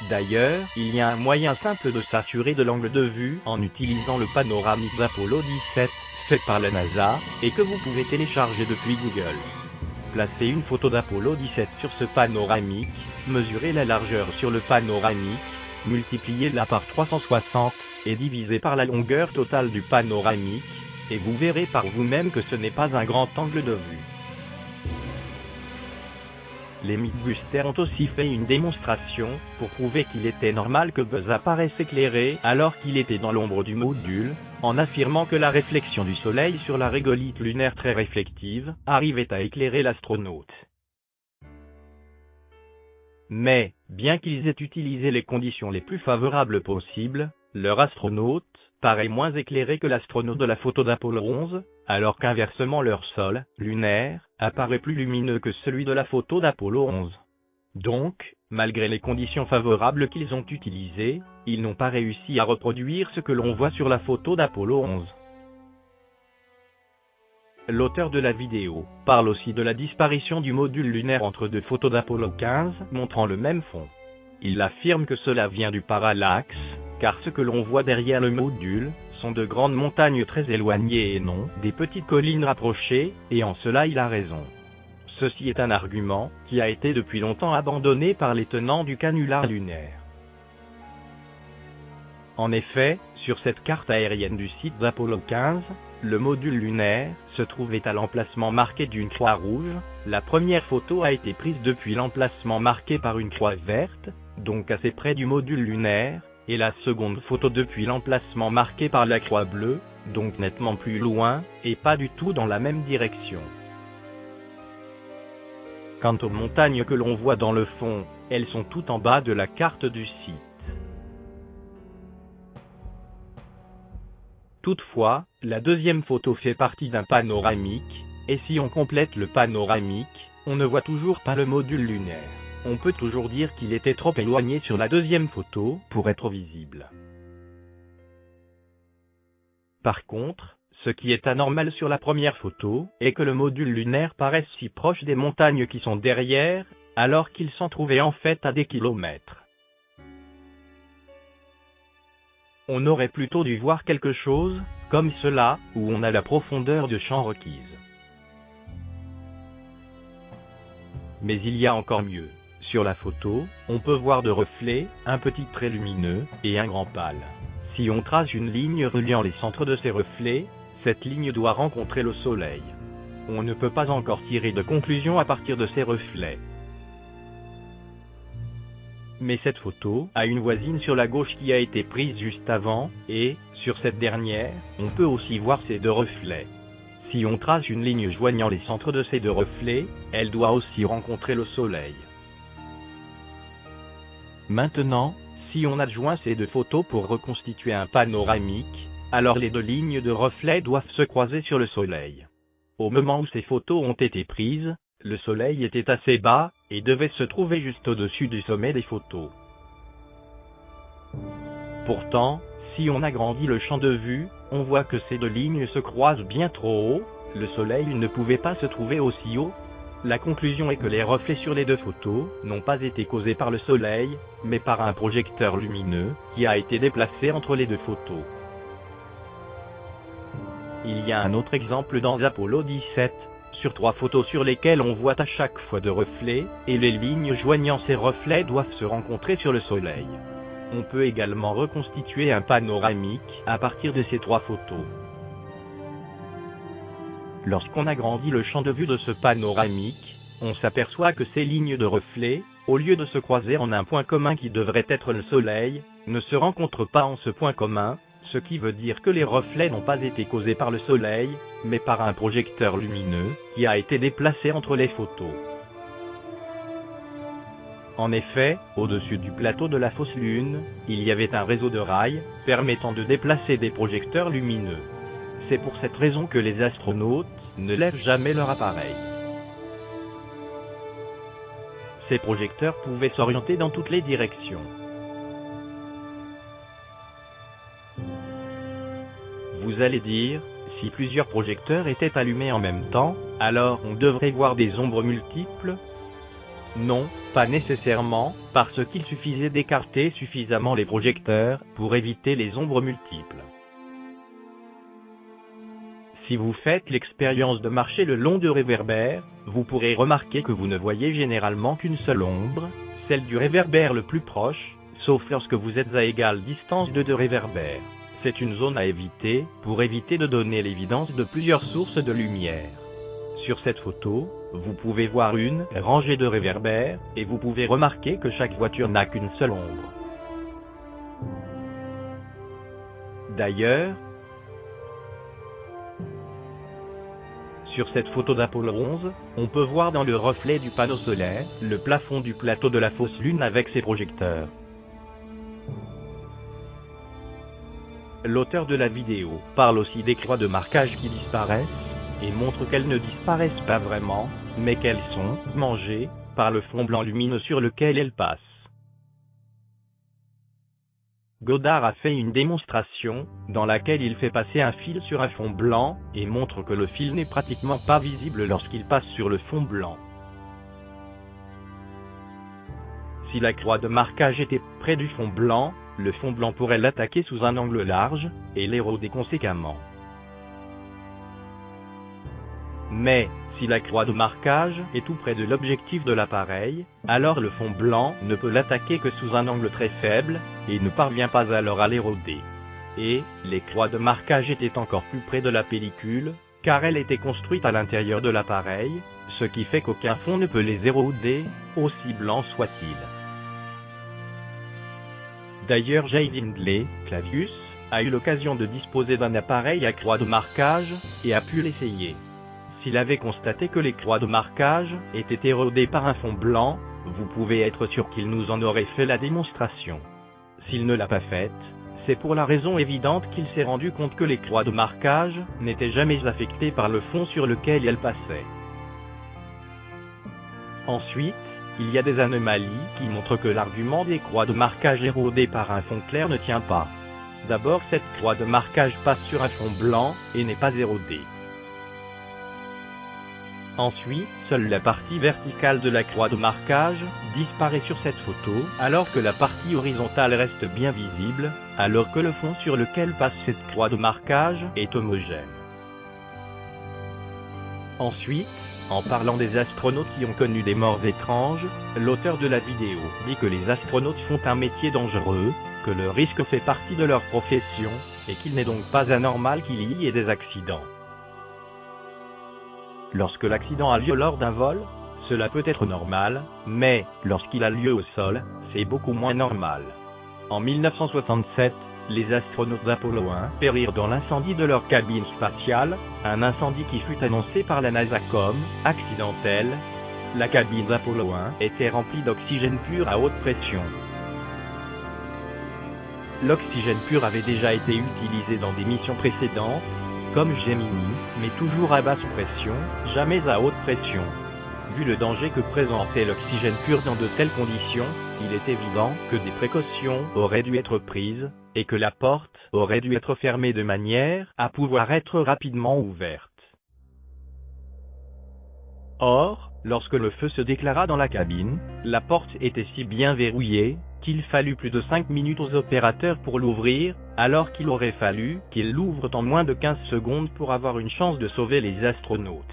D'ailleurs, il y a un moyen simple de s'assurer de l'angle de vue en utilisant le panoramique d'Apollo 17, faite par la NASA, et que vous pouvez télécharger depuis Google. Placez une photo d'Apollo 17 sur ce panoramique, mesurez la largeur sur le panoramique, multipliez-la par 360, et divisez par la longueur totale du panoramique, et vous verrez par vous-même que ce n'est pas un grand angle de vue. Les Mythbusters ont aussi fait une démonstration, pour prouver qu'il était normal que Buzz apparaisse éclairé alors qu'il était dans l'ombre du module, en affirmant que la réflexion du soleil sur la régolithe lunaire très réflective arrivait à éclairer l'astronaute. Mais, bien qu'ils aient utilisé les conditions les plus favorables possibles, leur astronaute paraît moins éclairé que l'astronaute de la photo d'Apollo 11, alors qu'inversement leur sol lunaire apparaît plus lumineux que celui de la photo d'Apollo 11. Donc, malgré les conditions favorables qu'ils ont utilisées, ils n'ont pas réussi à reproduire ce que l'on voit sur la photo d'Apollo 11. L'auteur de la vidéo parle aussi de la disparition du module lunaire entre deux photos d'Apollo 15 montrant le même fond. Il affirme que cela vient du parallaxe, car ce que l'on voit derrière le module sont de grandes montagnes très éloignées et non des petites collines rapprochées, et en cela il a raison. Ceci est un argument qui a été depuis longtemps abandonné par les tenants du canular lunaire. En effet, sur cette carte aérienne du site d'Apollo 15, le module lunaire se trouvait à l'emplacement marqué d'une croix rouge. La première photo a été prise depuis l'emplacement marqué par une croix verte, donc assez près du module lunaire, et la seconde photo depuis l'emplacement marqué par la croix bleue, donc nettement plus loin, et pas du tout dans la même direction. Quant aux montagnes que l'on voit dans le fond, elles sont tout en bas de la carte du site. Toutefois, la deuxième photo fait partie d'un panoramique, et si on complète le panoramique, on ne voit toujours pas le module lunaire. On peut toujours dire qu'il était trop éloigné sur la deuxième photo pour être visible. Par contre, ce qui est anormal sur la première photo est que le module lunaire paraisse si proche des montagnes qui sont derrière, alors qu'il s'en trouvait en fait à des kilomètres. On aurait plutôt dû voir quelque chose comme cela, où on a la profondeur de champ requise. Mais il y a encore mieux. Sur la photo, on peut voir de reflets, un petit trait lumineux, et un grand pâle. Si on trace une ligne reliant les centres de ces reflets, cette ligne doit rencontrer le soleil. On ne peut pas encore tirer de conclusion à partir de ces reflets. Mais cette photo a une voisine sur la gauche qui a été prise juste avant, et, sur cette dernière, on peut aussi voir ces deux reflets. Si on trace une ligne joignant les centres de ces deux reflets, elle doit aussi rencontrer le soleil. Maintenant, si on adjoint ces deux photos pour reconstituer un panoramique, alors les deux lignes de reflets doivent se croiser sur le soleil. Au moment où ces photos ont été prises, le soleil était assez bas, et devait se trouver juste au-dessus du sommet des photos. Pourtant, si on agrandit le champ de vue, on voit que ces deux lignes se croisent bien trop haut, le soleil ne pouvait pas se trouver aussi haut. La conclusion est que les reflets sur les deux photos n'ont pas été causés par le soleil, mais par un projecteur lumineux qui a été déplacé entre les deux photos. Il y a un autre exemple dans Apollo 17, sur 3 photos sur lesquelles on voit à chaque fois de reflets, et les lignes joignant ces reflets doivent se rencontrer sur le soleil. On peut également reconstituer un panoramique à partir de ces 3 photos. Lorsqu'on agrandit le champ de vue de ce panoramique, on s'aperçoit que ces lignes de reflets, au lieu de se croiser en un point commun qui devrait être le soleil, ne se rencontrent pas en ce point commun, ce qui veut dire que les reflets n'ont pas été causés par le soleil, mais par un projecteur lumineux qui a été déplacé entre les photos. En effet, au-dessus du plateau de la fausse Lune, il y avait un réseau de rails permettant de déplacer des projecteurs lumineux. C'est pour cette raison que les astronautes ne lèvent jamais leur appareil. Ces projecteurs pouvaient s'orienter dans toutes les directions. Vous allez dire, si plusieurs projecteurs étaient allumés en même temps, alors on devrait voir des ombres multiples? Non, pas nécessairement, parce qu'il suffisait d'écarter suffisamment les projecteurs pour éviter les ombres multiples. Si vous faites l'expérience de marcher le long du réverbère, vous pourrez remarquer que vous ne voyez généralement qu'une seule ombre, celle du réverbère le plus proche, sauf lorsque vous êtes à égale distance de deux réverbères. C'est une zone à éviter, pour éviter de donner l'évidence de plusieurs sources de lumière. Sur cette photo, vous pouvez voir une rangée de réverbères, et vous pouvez remarquer que chaque voiture n'a qu'une seule ombre. D'ailleurs, sur cette photo d'Apollo 11, on peut voir dans le reflet du panneau solaire, le plafond du plateau de la fausse Lune avec ses projecteurs. L'auteur de la vidéo parle aussi des croix de marquage qui disparaissent, et montre qu'elles ne disparaissent pas vraiment, mais qu'elles sont mangées par le fond blanc lumineux sur lequel elles passent. Goddard a fait une démonstration, dans laquelle il fait passer un fil sur un fond blanc, et montre que le fil n'est pratiquement pas visible lorsqu'il passe sur le fond blanc. Si la croix de marquage était près du fond blanc, le fond blanc pourrait l'attaquer sous un angle large, et l'éroder conséquemment. Mais, si la croix de marquage est tout près de l'objectif de l'appareil, alors le fond blanc ne peut l'attaquer que sous un angle très faible, et ne parvient pas alors à l'éroder. Et, les croix de marquage étaient encore plus près de la pellicule, car elle était construite à l'intérieur de l'appareil, ce qui fait qu'aucun fond ne peut les éroder, aussi blanc soit-il. D'ailleurs Jay Hindley, Clavius, a eu l'occasion de disposer d'un appareil à croix de marquage, et a pu l'essayer. S'il avait constaté que les croix de marquage étaient érodées par un fond blanc, vous pouvez être sûr qu'il nous en aurait fait la démonstration. S'il ne l'a pas faite, c'est pour la raison évidente qu'il s'est rendu compte que les croix de marquage n'étaient jamais affectées par le fond sur lequel elles passaient. Ensuite, il y a des anomalies qui montrent que l'argument des croix de marquage érodées par un fond clair ne tient pas. D'abord, cette croix de marquage passe sur un fond blanc et n'est pas érodée. Ensuite, seule la partie verticale de la croix de marquage disparaît sur cette photo, alors que la partie horizontale reste bien visible, alors que le fond sur lequel passe cette croix de marquage est homogène. Ensuite, en parlant des astronautes qui ont connu des morts étranges, l'auteur de la vidéo dit que les astronautes font un métier dangereux, que le risque fait partie de leur profession, et qu'il n'est donc pas anormal qu'il y ait des accidents. Lorsque l'accident a lieu lors d'un vol, cela peut être normal, mais lorsqu'il a lieu au sol, c'est beaucoup moins normal. En 1967, les astronautes d'Apollo 1 périrent dans l'incendie de leur cabine spatiale, un incendie qui fut annoncé par la NASA comme accidentel. La cabine d'Apollo 1 était remplie d'oxygène pur à haute pression. L'oxygène pur avait déjà été utilisé dans des missions précédentes, comme Gemini, mais toujours à basse pression, jamais à haute pression. Vu le danger que présentait l'oxygène pur dans de telles conditions, il est évident que des précautions auraient dû être prises, et que la porte aurait dû être fermée de manière à pouvoir être rapidement ouverte. Or, lorsque le feu se déclara dans la cabine, la porte était si bien verrouillée, qu'il fallut plus de 5 minutes aux opérateurs pour l'ouvrir, alors qu'il aurait fallu qu'ils l'ouvrent en moins de 15 secondes pour avoir une chance de sauver les astronautes.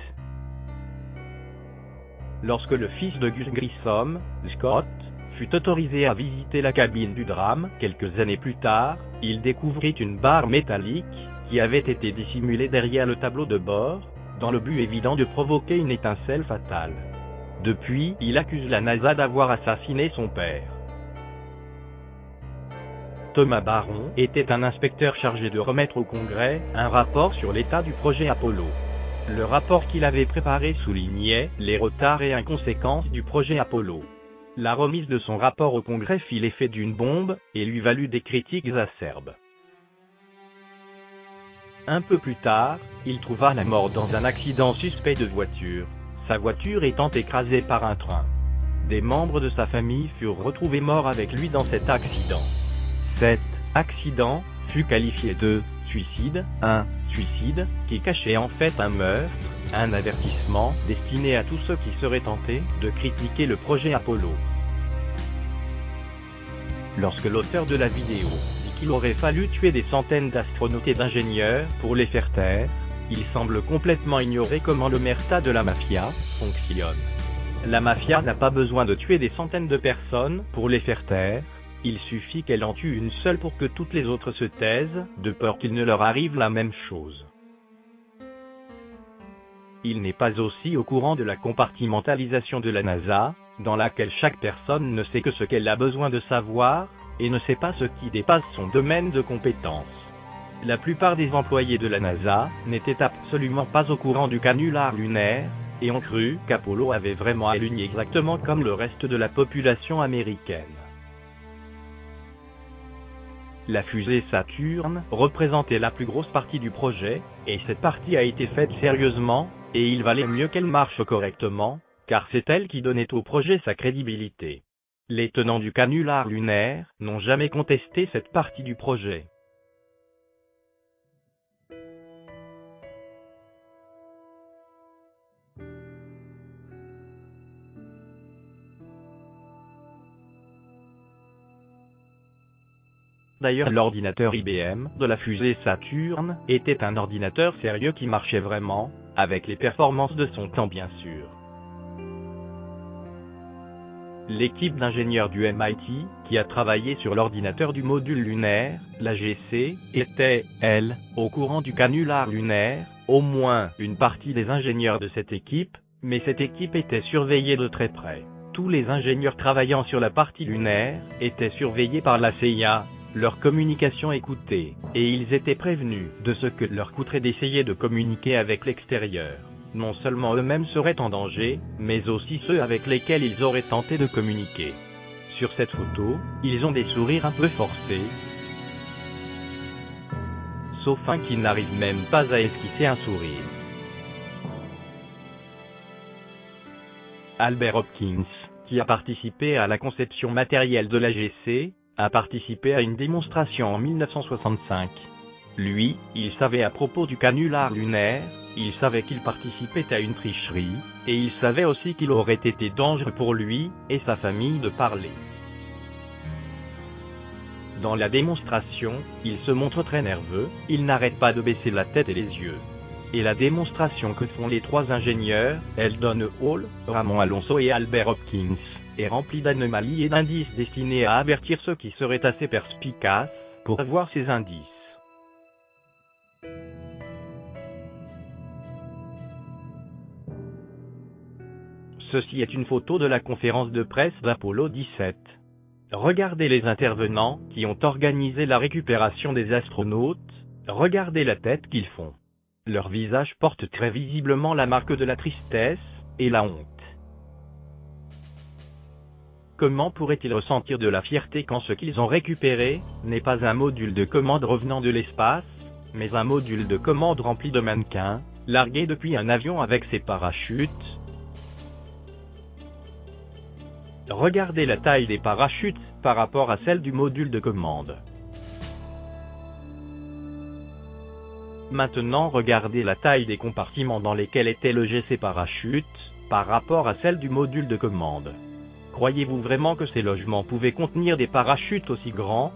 Lorsque le fils de Gus Grissom, Scott, fut autorisé à visiter la cabine du drame quelques années plus tard, il découvrit une barre métallique qui avait été dissimulée derrière le tableau de bord, dans le but évident de provoquer une étincelle fatale. Depuis, il accuse la NASA d'avoir assassiné son père. Thomas Baron était un inspecteur chargé de remettre au Congrès un rapport sur l'état du projet Apollo. Le rapport qu'il avait préparé soulignait les retards et inconséquences du projet Apollo. La remise de son rapport au Congrès fit l'effet d'une bombe et lui valut des critiques acerbes. Un peu plus tard, il trouva la mort dans un accident suspect de voiture, sa voiture étant écrasée par un train. Des membres de sa famille furent retrouvés morts avec lui dans cet accident. Cet accident fut qualifié de suicide, un suicide qui cachait en fait un meurtre, un avertissement destiné à tous ceux qui seraient tentés de critiquer le projet Apollo. Lorsque l'auteur de la vidéo dit qu'il aurait fallu tuer des centaines d'astronautes et d'ingénieurs pour les faire taire, il semble complètement ignorer comment l'omerta de la mafia fonctionne. La mafia n'a pas besoin de tuer des centaines de personnes pour les faire taire, il suffit qu'elle en tue une seule pour que toutes les autres se taisent, de peur qu'il ne leur arrive la même chose. Il n'est pas aussi au courant de la compartimentalisation de la NASA, dans laquelle chaque personne ne sait que ce qu'elle a besoin de savoir, et ne sait pas ce qui dépasse son domaine de compétence. La plupart des employés de la NASA n'étaient absolument pas au courant du canular lunaire, et ont cru qu'Apollo avait vraiment aligné exactement comme le reste de la population américaine. La fusée Saturne représentait la plus grosse partie du projet, et cette partie a été faite sérieusement, et il valait mieux qu'elle marche correctement, car c'est elle qui donnait au projet sa crédibilité. Les tenants du canular lunaire n'ont jamais contesté cette partie du projet. D'ailleurs, l'ordinateur IBM de la fusée Saturne était un ordinateur sérieux qui marchait vraiment, avec les performances de son temps bien sûr. L'équipe d'ingénieurs du MIT, qui a travaillé sur l'ordinateur du module lunaire, l'AGC, était, elle, au courant du canular lunaire, au moins une partie des ingénieurs de cette équipe, mais cette équipe était surveillée de très près. Tous les ingénieurs travaillant sur la partie lunaire étaient surveillés par la CIA, leur communication écoutée, et ils étaient prévenus de ce que leur coûterait d'essayer de communiquer avec l'extérieur. Non seulement eux-mêmes seraient en danger, mais aussi ceux avec lesquels ils auraient tenté de communiquer. Sur cette photo, ils ont des sourires un peu forcés, sauf un qui n'arrive même pas à esquisser un sourire. Albert Hopkins, qui a participé à la conception matérielle de l'AGC, a participé à une démonstration en 1965. Lui, il savait à propos du canular lunaire, il savait qu'il participait à une tricherie, et il savait aussi qu'il aurait été dangereux pour lui et sa famille de parler. Dans la démonstration, il se montre très nerveux, il n'arrête pas de baisser la tête et les yeux. Et la démonstration que font les trois ingénieurs, Eldon Hall, Ramon Alonso et Albert Hopkins, est remplie d'anomalies et d'indices destinés à avertir ceux qui seraient assez perspicaces pour voir ces indices. Ceci est une photo de la conférence de presse d'Apollo 17. Regardez les intervenants qui ont organisé la récupération des astronautes, regardez la tête qu'ils font. Leur visage porte très visiblement la marque de la tristesse et la honte. Comment pourraient-ils ressentir de la fierté quand ce qu'ils ont récupéré n'est pas un module de commande revenant de l'espace, mais un module de commande rempli de mannequins, largué depuis un avion avec ses parachutes? Regardez la taille des parachutes par rapport à celle du module de commande. Maintenant regardez la taille des compartiments dans lesquels étaient logés ces parachutes, par rapport à celle du module de commande. Croyez-vous vraiment que ces logements pouvaient contenir des parachutes aussi grands?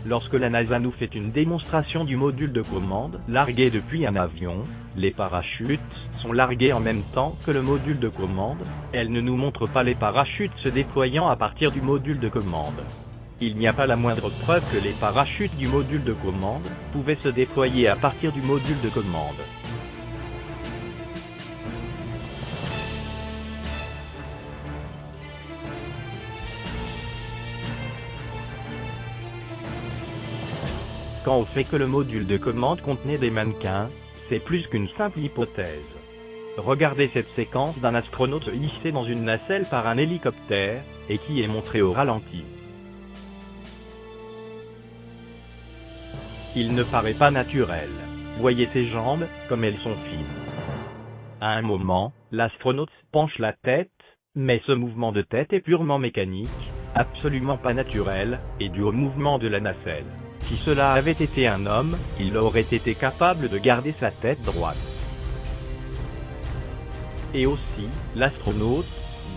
Lorsque la NASA nous fait une démonstration du module de commande, largué depuis un avion, les parachutes sont largués en même temps que le module de commande, elle ne nous montre pas les parachutes se déployant à partir du module de commande. Il n'y a pas la moindre preuve que les parachutes du module de commande pouvaient se déployer à partir du module de commande. Quant au fait que le module de commande contenait des mannequins, c'est plus qu'une simple hypothèse. Regardez cette séquence d'un astronaute hissé dans une nacelle par un hélicoptère, et qui est montrée au ralenti. Il ne paraît pas naturel. Voyez ses jambes, comme elles sont fines. À un moment, l'astronaute penche la tête, mais ce mouvement de tête est purement mécanique, absolument pas naturel, et dû au mouvement de la nacelle. Si cela avait été un homme, il aurait été capable de garder sa tête droite. Et aussi, l'astronaute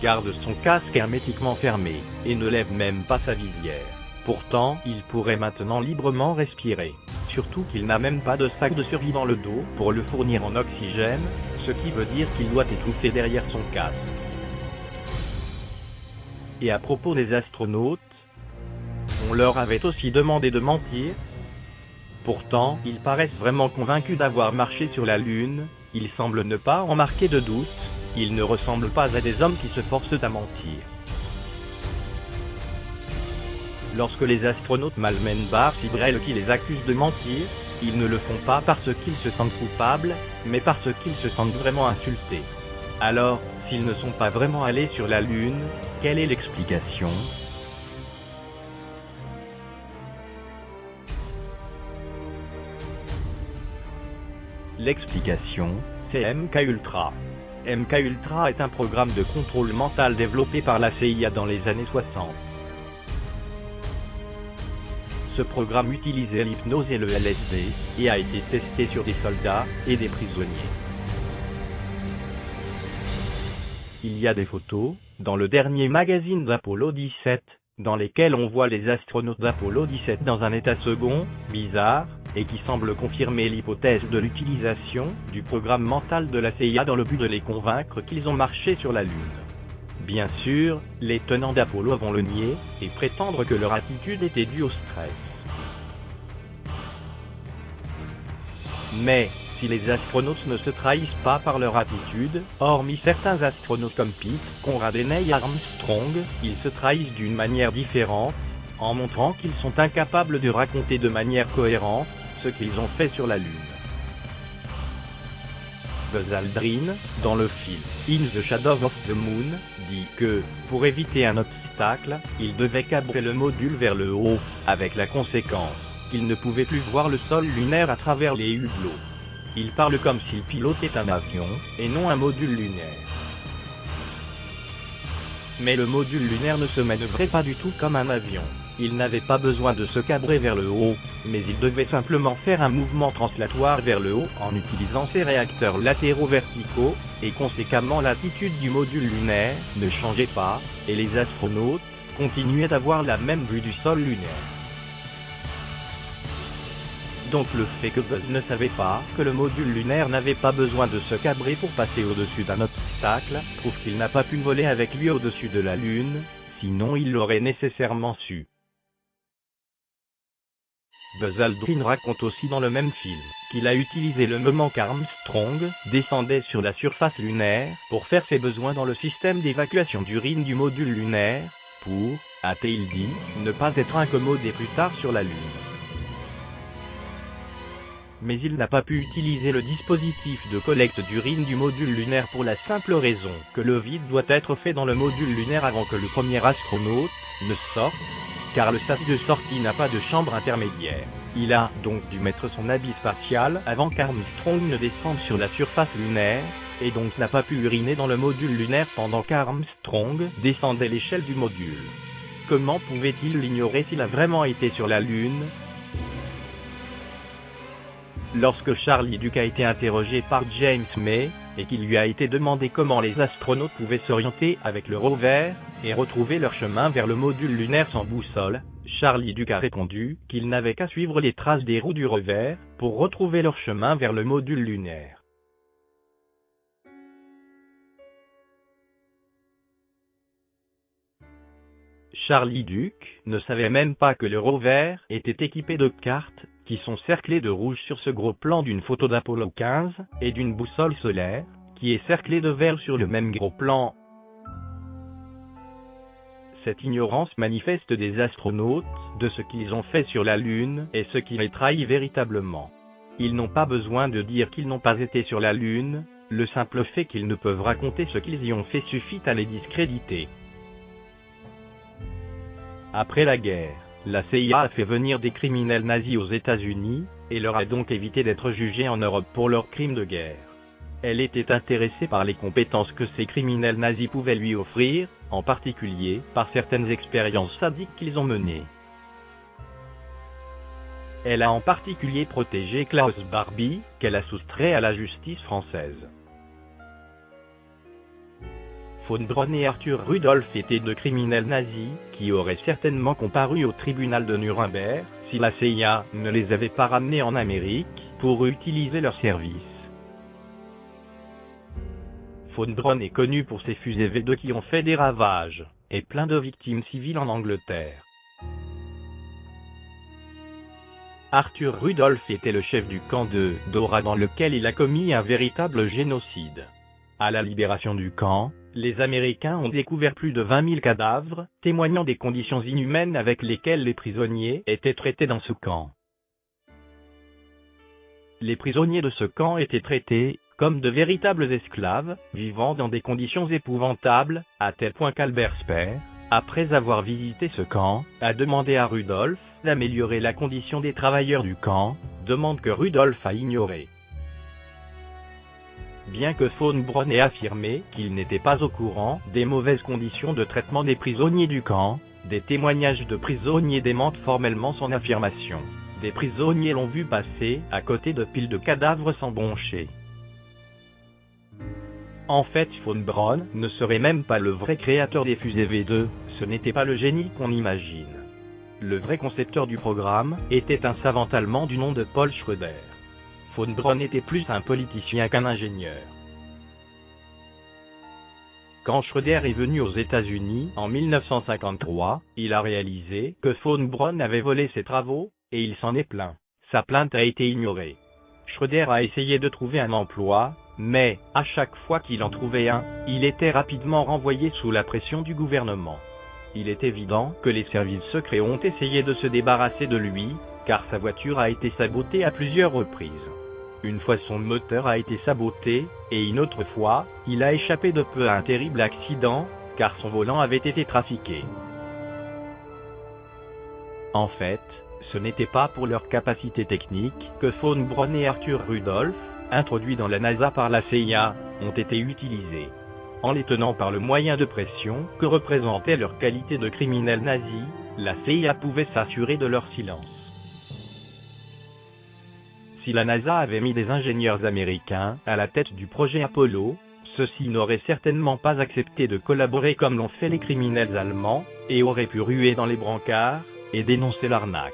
garde son casque hermétiquement fermé, et ne lève même pas sa visière. Pourtant, il pourrait maintenant librement respirer. surtout qu'il n'a même pas de sac de survie dans le dos pour le fournir en oxygène, ce qui veut dire qu'il doit étouffer derrière son casque. Et à propos des astronautes, on leur avait aussi demandé de mentir. Pourtant, ils paraissent vraiment convaincus d'avoir marché sur la Lune, ils semblent ne pas en marquer de doute, ils ne ressemblent pas à des hommes qui se forcent à mentir. Lorsque les astronautes malmènent Bart et Brel qui les accusent de mentir, ils ne le font pas parce qu'ils se sentent coupables, mais parce qu'ils se sentent vraiment insultés. Alors, s'ils ne sont pas vraiment allés sur la Lune, quelle est l'explication ? L'explication, c'est MKUltra. MKUltra est un programme de contrôle mental développé par la CIA dans les années 60. Ce programme utilisait l'hypnose et le LSD, et a été testé sur des soldats et des prisonniers. Il y a des photos, dans le dernier magazine d'Apollo 17, dans lesquelles on voit les astronautes d'Apollo 17 dans un état second, bizarre, et qui semble confirmer l'hypothèse de l'utilisation du programme mental de la CIA dans le but de les convaincre qu'ils ont marché sur la Lune. Bien sûr, les tenants d'Apollo vont le nier, et prétendre que leur attitude était due au stress. Mais, si les astronautes ne se trahissent pas par leur attitude, hormis certains astronautes comme Pete, Conrad et Neil Armstrong, ils se trahissent d'une manière différente, en montrant qu'ils sont incapables de raconter de manière cohérente ce qu'ils ont fait sur la Lune. Buzz Aldrin, dans le film In the Shadow of the Moon, dit que, pour éviter un obstacle, il devait cabrer le module vers le haut, avec la conséquence qu'il ne pouvait plus voir le sol lunaire à travers les hublots. Il parle comme s'il pilotait un avion, et non un module lunaire. Mais le module lunaire ne se manœuvrait pas du tout comme un avion. Il n'avait pas besoin de se cabrer vers le haut, mais il devait simplement faire un mouvement translatoire vers le haut en utilisant ses réacteurs latéraux verticaux, et conséquemment l'attitude du module lunaire ne changeait pas, et les astronautes continuaient d'avoir la même vue du sol lunaire. Donc le fait que Buzz ne savait pas que le module lunaire n'avait pas besoin de se cabrer pour passer au-dessus d'un obstacle, prouve qu'il n'a pas pu voler avec lui au-dessus de la Lune, sinon il l'aurait nécessairement su. Buzz Aldrin raconte aussi dans le même film qu'il a utilisé le moment qu'Armstrong descendait sur la surface lunaire pour faire ses besoins dans le système d'évacuation d'urine du module lunaire, pour, a-t-il dit, ne pas être incommodé plus tard sur la Lune. Mais il n'a pas pu utiliser le dispositif de collecte d'urine du module lunaire pour la simple raison que le vide doit être fait dans le module lunaire avant que le premier astronaute ne sorte, car le sas de sortie n'a pas de chambre intermédiaire. Il a donc dû mettre son habit spatial avant qu'Armstrong ne descende sur la surface lunaire, et donc n'a pas pu uriner dans le module lunaire pendant qu'Armstrong descendait l'échelle du module. Comment pouvait-il l'ignorer s'il a vraiment été sur la Lune ? Lorsque Charlie Duke a été interrogé par James May, et qu'il lui a été demandé comment les astronautes pouvaient s'orienter avec le rover, et retrouver leur chemin vers le module lunaire sans boussole, Charlie Duke a répondu qu'ils n'avaient qu'à suivre les traces des roues du rover, pour retrouver leur chemin vers le module lunaire. Charlie Duke ne savait même pas que le rover était équipé de cartes, qui sont cerclées de rouge sur ce gros plan d'une photo d'Apollo 15, et d'une boussole solaire, qui est cerclée de vert sur le même gros plan. Cette ignorance manifeste des astronautes, de ce qu'ils ont fait sur la Lune, et ce qui les trahit véritablement. Ils n'ont pas besoin de dire qu'ils n'ont pas été sur la Lune, le simple fait qu'ils ne peuvent raconter ce qu'ils y ont fait suffit à les discréditer. Après la guerre, la CIA a fait venir des criminels nazis aux États-Unis, et leur a donc évité d'être jugés en Europe pour leurs crimes de guerre. Elle était intéressée par les compétences que ces criminels nazis pouvaient lui offrir, en particulier par certaines expériences sadiques qu'ils ont menées. Elle a en particulier protégé Klaus Barbie, qu'elle a soustrait à la justice française. Von Braun et Arthur Rudolph étaient deux criminels nazis, qui auraient certainement comparu au tribunal de Nuremberg, si la CIA ne les avait pas ramenés en Amérique pour utiliser leurs services. Von Braun est connu pour ses fusées V2 qui ont fait des ravages, et plein de victimes civiles en Angleterre. Arthur Rudolph était le chef du camp de Dora dans lequel il a commis un véritable génocide. À la libération du camp, les Américains ont découvert plus de 20 000 cadavres, témoignant des conditions inhumaines avec lesquelles les prisonniers étaient traités dans ce camp. Les prisonniers de ce camp étaient traités comme de véritables esclaves, vivant dans des conditions épouvantables, à tel point qu'Albert Speer, après avoir visité ce camp, a demandé à Rudolph d'améliorer la condition des travailleurs du camp, demande que Rudolph a ignorée. Bien que Von Braun ait affirmé qu'il n'était pas au courant des mauvaises conditions de traitement des prisonniers du camp, des témoignages de prisonniers démentent formellement son affirmation. Des prisonniers l'ont vu passer à côté de piles de cadavres sans broncher. En fait, Von Braun ne serait même pas le vrai créateur des fusées V2, ce n'était pas le génie qu'on imagine. Le vrai concepteur du programme était un savant allemand du nom de Paul Schröder. Von Braun était plus un politicien qu'un ingénieur. Quand Schröder est venu aux États-Unis en 1953, il a réalisé que Von Braun avait volé ses travaux, et il s'en est plaint. Sa plainte a été ignorée. Schröder a essayé de trouver un emploi, mais, à chaque fois qu'il en trouvait un, il était rapidement renvoyé sous la pression du gouvernement. Il est évident que les services secrets ont essayé de se débarrasser de lui, car sa voiture a été sabotée à plusieurs reprises. Une fois son moteur a été saboté, et une autre fois, il a échappé de peu à un terrible accident, car son volant avait été trafiqué. En fait, ce n'était pas pour leur capacité technique que Von Braun et Arthur Rudolph, introduits dans la NASA par la CIA, ont été utilisés. En les tenant par le moyen de pression que représentait leur qualité de criminels nazis, la CIA pouvait s'assurer de leur silence. Si la NASA avait mis des ingénieurs américains à la tête du projet Apollo, ceux-ci n'auraient certainement pas accepté de collaborer comme l'ont fait les criminels allemands, et auraient pu ruer dans les brancards et dénoncer l'arnaque.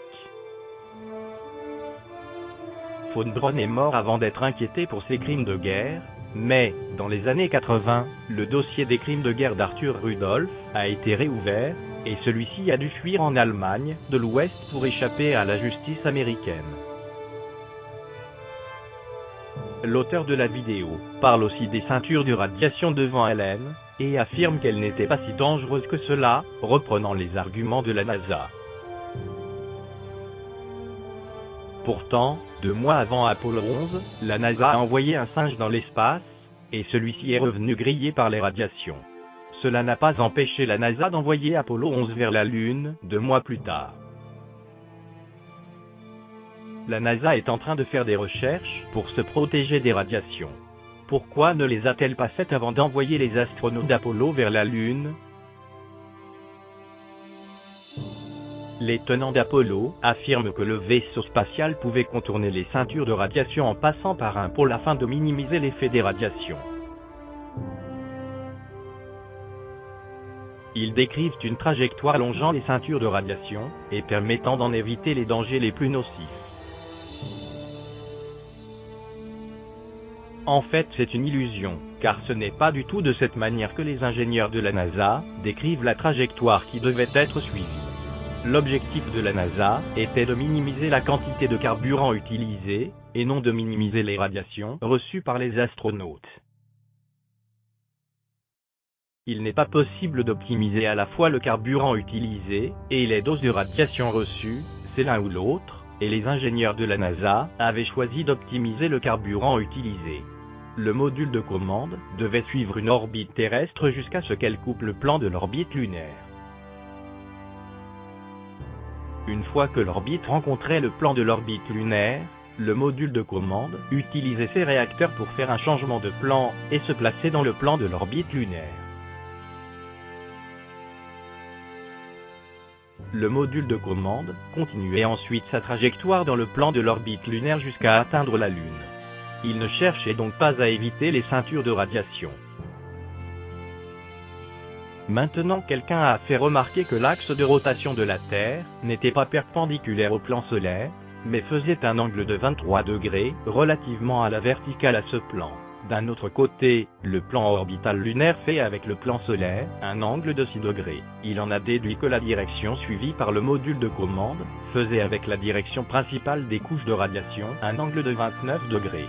Von Braun est mort avant d'être inquiété pour ses crimes de guerre, mais, dans les années 80, le dossier des crimes de guerre d'Arthur Rudolph a été réouvert, et celui-ci a dû fuir en Allemagne de l'Ouest pour échapper à la justice américaine. L'auteur de la vidéo parle aussi des ceintures de radiation devant Hélène, et affirme qu'elle n'était pas si dangereuse que cela, reprenant les arguments de la NASA. Pourtant, 2 mois avant Apollo 11, la NASA a envoyé un singe dans l'espace, et celui-ci est revenu grillé par les radiations. Cela n'a pas empêché la NASA d'envoyer Apollo 11 vers la Lune, 2 mois plus tard. La NASA est en train de faire des recherches pour se protéger des radiations. Pourquoi ne les a-t-elle pas faites avant d'envoyer les astronautes d'Apollo vers la Lune ? Les tenants d'Apollo affirment que le vaisseau spatial pouvait contourner les ceintures de radiation en passant par un pôle afin de minimiser l'effet des radiations. Ils décrivent une trajectoire longeant les ceintures de radiation et permettant d'en éviter les dangers les plus nocifs. En fait, c'est une illusion, car ce n'est pas du tout de cette manière que les ingénieurs de la NASA décrivent la trajectoire qui devait être suivie. L'objectif de la NASA était de minimiser la quantité de carburant utilisée, et non de minimiser les radiations reçues par les astronautes. Il n'est pas possible d'optimiser à la fois le carburant utilisé et les doses de radiation reçues, c'est l'un ou l'autre, et les ingénieurs de la NASA avaient choisi d'optimiser le carburant utilisé. Le module de commande devait suivre une orbite terrestre jusqu'à ce qu'elle coupe le plan de l'orbite lunaire. Une fois que l'orbite rencontrait le plan de l'orbite lunaire, le module de commande utilisait ses réacteurs pour faire un changement de plan et se placer dans le plan de l'orbite lunaire. Le module de commande continuait ensuite sa trajectoire dans le plan de l'orbite lunaire jusqu'à atteindre la Lune. Il ne cherchait donc pas à éviter les ceintures de radiation. Maintenant quelqu'un a fait remarquer que l'axe de rotation de la Terre n'était pas perpendiculaire au plan solaire, mais faisait un angle de 23 degrés relativement à la verticale à ce plan. D'un autre côté, le plan orbital lunaire fait avec le plan solaire un angle de 6 degrés. Il en a déduit que la direction suivie par le module de commande faisait avec la direction principale des couches de radiation un angle de 29 degrés.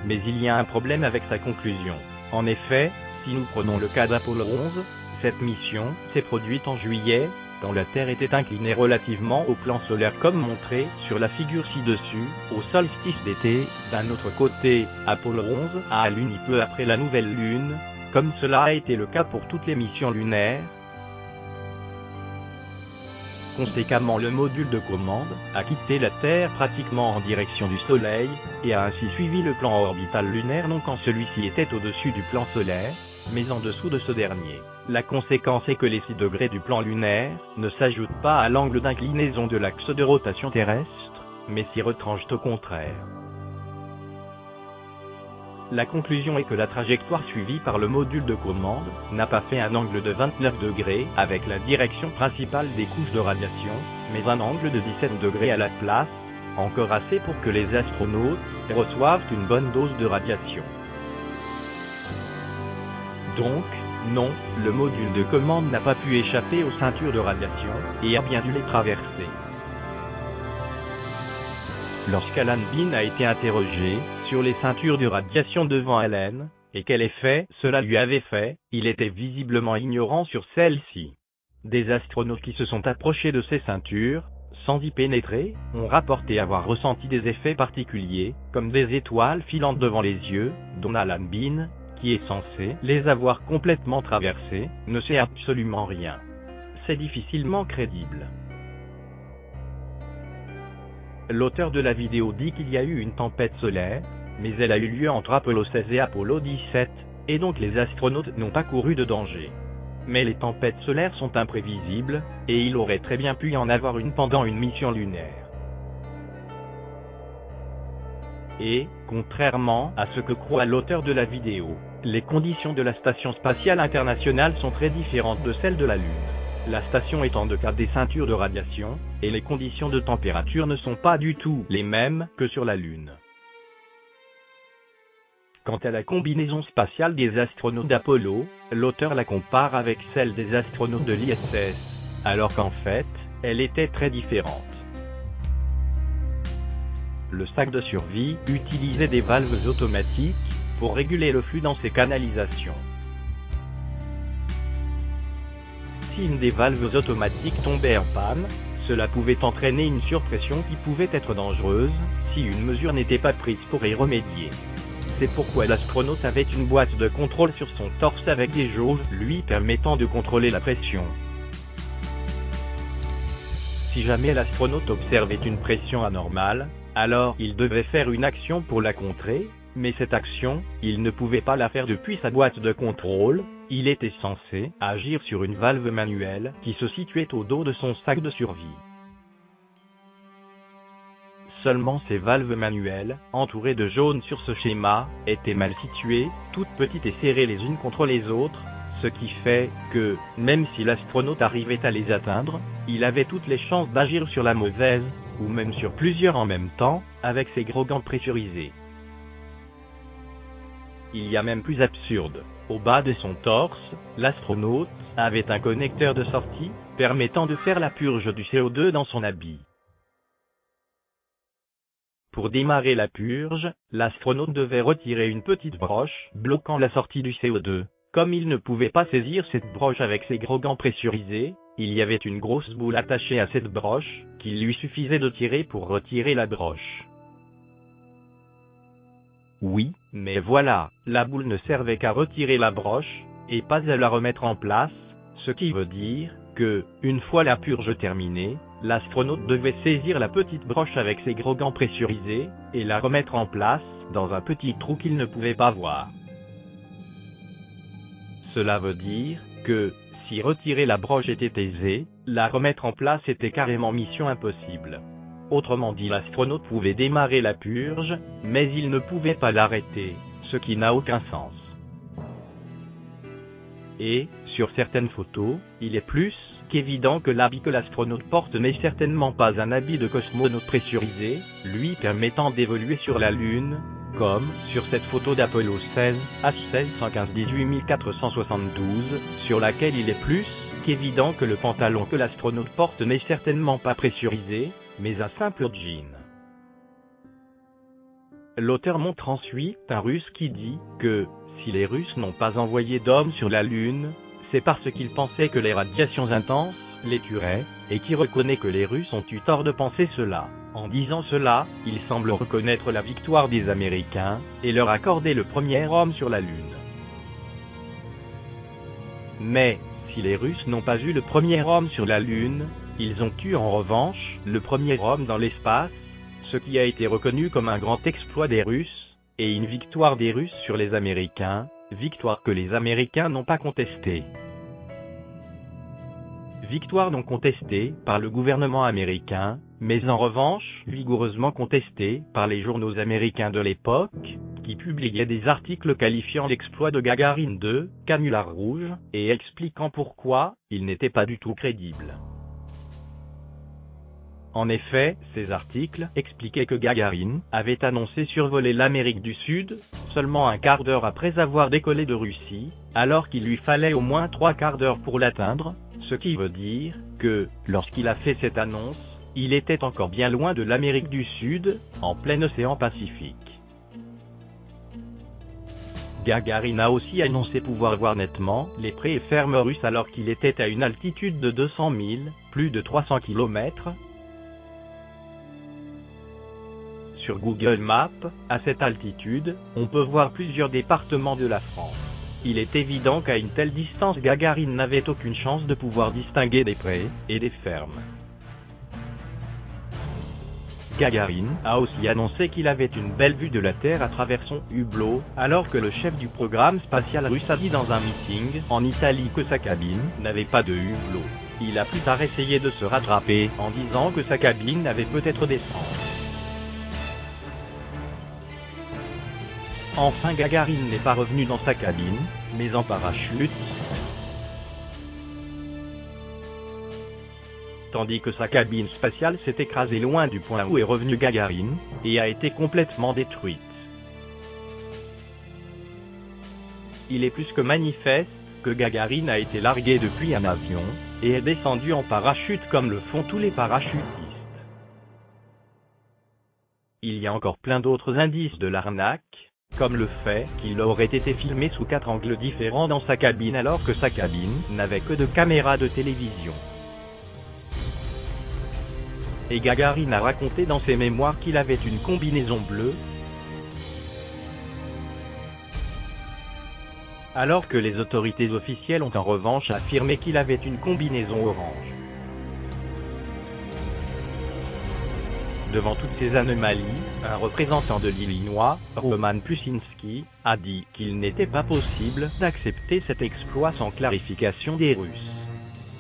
Mais il y a un problème avec sa conclusion. En effet, si nous prenons le cas d'Apollo 11, cette mission s'est produite en juillet, quand la Terre était inclinée relativement au plan solaire comme montré sur la figure ci-dessus, au solstice d'été. D'un autre côté, Apollo 11 a alluni peu après la nouvelle Lune, comme cela a été le cas pour toutes les missions lunaires. Conséquemment, le module de commande a quitté la Terre pratiquement en direction du Soleil, et a ainsi suivi le plan orbital lunaire non quand celui-ci était au-dessus du plan solaire, mais en dessous de ce dernier. La conséquence est que les 6 degrés du plan lunaire ne s'ajoutent pas à l'angle d'inclinaison de l'axe de rotation terrestre, mais s'y retranchent au contraire. La conclusion est que la trajectoire suivie par le module de commande n'a pas fait un angle de 29 degrés avec la direction principale des couches de radiation, mais un angle de 17 degrés à la place, encore assez pour que les astronautes reçoivent une bonne dose de radiation. Donc, non, le module de commande n'a pas pu échapper aux ceintures de radiation, et a bien dû les traverser. Lorsqu'Alan Bean a été interrogé sur les ceintures de radiation devant Allen, et quel effet cela lui avait fait, il était visiblement ignorant sur celles-ci. Des astronautes qui se sont approchés de ces ceintures, sans y pénétrer, ont rapporté avoir ressenti des effets particuliers, comme des étoiles filantes devant les yeux, dont Alan Bean, qui est censé les avoir complètement traversées, ne sait absolument rien. C'est difficilement crédible. L'auteur de la vidéo dit qu'il y a eu une tempête solaire, mais elle a eu lieu entre Apollo 16 et Apollo 17, et donc les astronautes n'ont pas couru de danger. Mais les tempêtes solaires sont imprévisibles, et il aurait très bien pu y en avoir une pendant une mission lunaire. Et, contrairement à ce que croit l'auteur de la vidéo, les conditions de la Station spatiale internationale sont très différentes de celles de la Lune. La station étant de cas des ceintures de radiation, et les conditions de température ne sont pas du tout les mêmes que sur la Lune. Quant à la combinaison spatiale des astronautes d'Apollo, l'auteur la compare avec celle des astronautes de l'ISS, alors qu'en fait, elle était très différente. Le sac de survie utilisait des valves automatiques pour réguler le flux dans ses canalisations. Si une des valves automatiques tombait en panne, cela pouvait entraîner une surpression qui pouvait être dangereuse si une mesure n'était pas prise pour y remédier. C'est pourquoi l'astronaute avait une boîte de contrôle sur son torse avec des jauges lui permettant de contrôler la pression. Si jamais l'astronaute observait une pression anormale, alors il devait faire une action pour la contrer, mais cette action, il ne pouvait pas la faire depuis sa boîte de contrôle, il était censé agir sur une valve manuelle qui se situait au dos de son sac de survie. Seulement ces valves manuelles, entourées de jaunes sur ce schéma, étaient mal situées, toutes petites et serrées les unes contre les autres, ce qui fait que, même si l'astronaute arrivait à les atteindre, il avait toutes les chances d'agir sur la mauvaise, ou même sur plusieurs en même temps, avec ses gros gants pressurisés. Il y a même plus absurde. Au bas de son torse, l'astronaute avait un connecteur de sortie, permettant de faire la purge du CO2 dans son habit. Pour démarrer la purge, l'astronaute devait retirer une petite broche bloquant la sortie du CO2. Comme il ne pouvait pas saisir cette broche avec ses gros gants pressurisés, il y avait une grosse boule attachée à cette broche, qu'il lui suffisait de tirer pour retirer la broche. Oui, mais voilà, la boule ne servait qu'à retirer la broche, et pas à la remettre en place, ce qui veut dire que, une fois la purge terminée, l'astronaute devait saisir la petite broche avec ses gros gants pressurisés, et la remettre en place, dans un petit trou qu'il ne pouvait pas voir. Cela veut dire que, si retirer la broche était aisé, la remettre en place était carrément mission impossible. Autrement dit, l'astronaute pouvait démarrer la purge, mais il ne pouvait pas l'arrêter, ce qui n'a aucun sens. Et, sur certaines photos, il est plus qu'évident que l'habit que l'astronaute porte n'est certainement pas un habit de cosmonaute pressurisé, lui permettant d'évoluer sur la Lune, comme sur cette photo d'Apollo 16, H16 115 18472, sur laquelle il est plus qu'évident que le pantalon que l'astronaute porte n'est certainement pas pressurisé, mais un simple jean. L'auteur montre ensuite un Russe qui dit que, si les Russes n'ont pas envoyé d'hommes sur la Lune, c'est parce qu'ils pensaient que les radiations intenses les tueraient, et qui reconnaît que les Russes ont eu tort de penser cela. En disant cela, il semble reconnaître la victoire des Américains, et leur accorder le premier homme sur la Lune. Mais, si les Russes n'ont pas eu le premier homme sur la Lune, ils ont eu en revanche le premier homme dans l'espace, ce qui a été reconnu comme un grand exploit des Russes, et une victoire des Russes sur les Américains, victoire que les Américains n'ont pas contestée. Victoire non contestée par le gouvernement américain, mais en revanche vigoureusement contestée par les journaux américains de l'époque, qui publiaient des articles qualifiant l'exploit de Gagarine de « canular rouge » et expliquant pourquoi il n'était pas du tout crédible. En effet, ces articles expliquaient que Gagarine avait annoncé survoler l'Amérique du Sud, seulement un quart d'heure après avoir décollé de Russie, alors qu'il lui fallait au moins 3/4 d'heure pour l'atteindre, ce qui veut dire que, lorsqu'il a fait cette annonce, il était encore bien loin de l'Amérique du Sud, en plein océan Pacifique. Gagarine a aussi annoncé pouvoir voir nettement les prés et fermes russes alors qu'il était à une altitude de 200 000, plus de 300 km. Sur Google Maps, à cette altitude, on peut voir plusieurs départements de la France. Il est évident qu'à une telle distance Gagarine n'avait aucune chance de pouvoir distinguer des prés et des fermes. Gagarine a aussi annoncé qu'il avait une belle vue de la Terre à travers son hublot, alors que le chef du programme spatial russe a dit dans un meeting en Italie que sa cabine n'avait pas de hublot. Il a plus tard essayé de se rattraper en disant que sa cabine avait peut-être des sens. Enfin Gagarine n'est pas revenu dans sa cabine, mais en parachute. Tandis que sa cabine spatiale s'est écrasée loin du point où est revenue Gagarine, et a été complètement détruite. Il est plus que manifeste que Gagarine a été largué depuis un avion, et est descendu en parachute comme le font tous les parachutistes. Il y a encore plein d'autres indices de l'arnaque, comme le fait qu'il aurait été filmé sous 4 angles différents dans sa cabine alors que sa cabine n'avait que 2 caméras de télévision. Et Gagarine a raconté dans ses mémoires qu'il avait une combinaison bleue, alors que les autorités officielles ont en revanche affirmé qu'il avait une combinaison orange. Devant toutes ces anomalies, un représentant de l'Illinois, Roman Plusinski, a dit qu'il n'était pas possible d'accepter cet exploit sans clarification des Russes.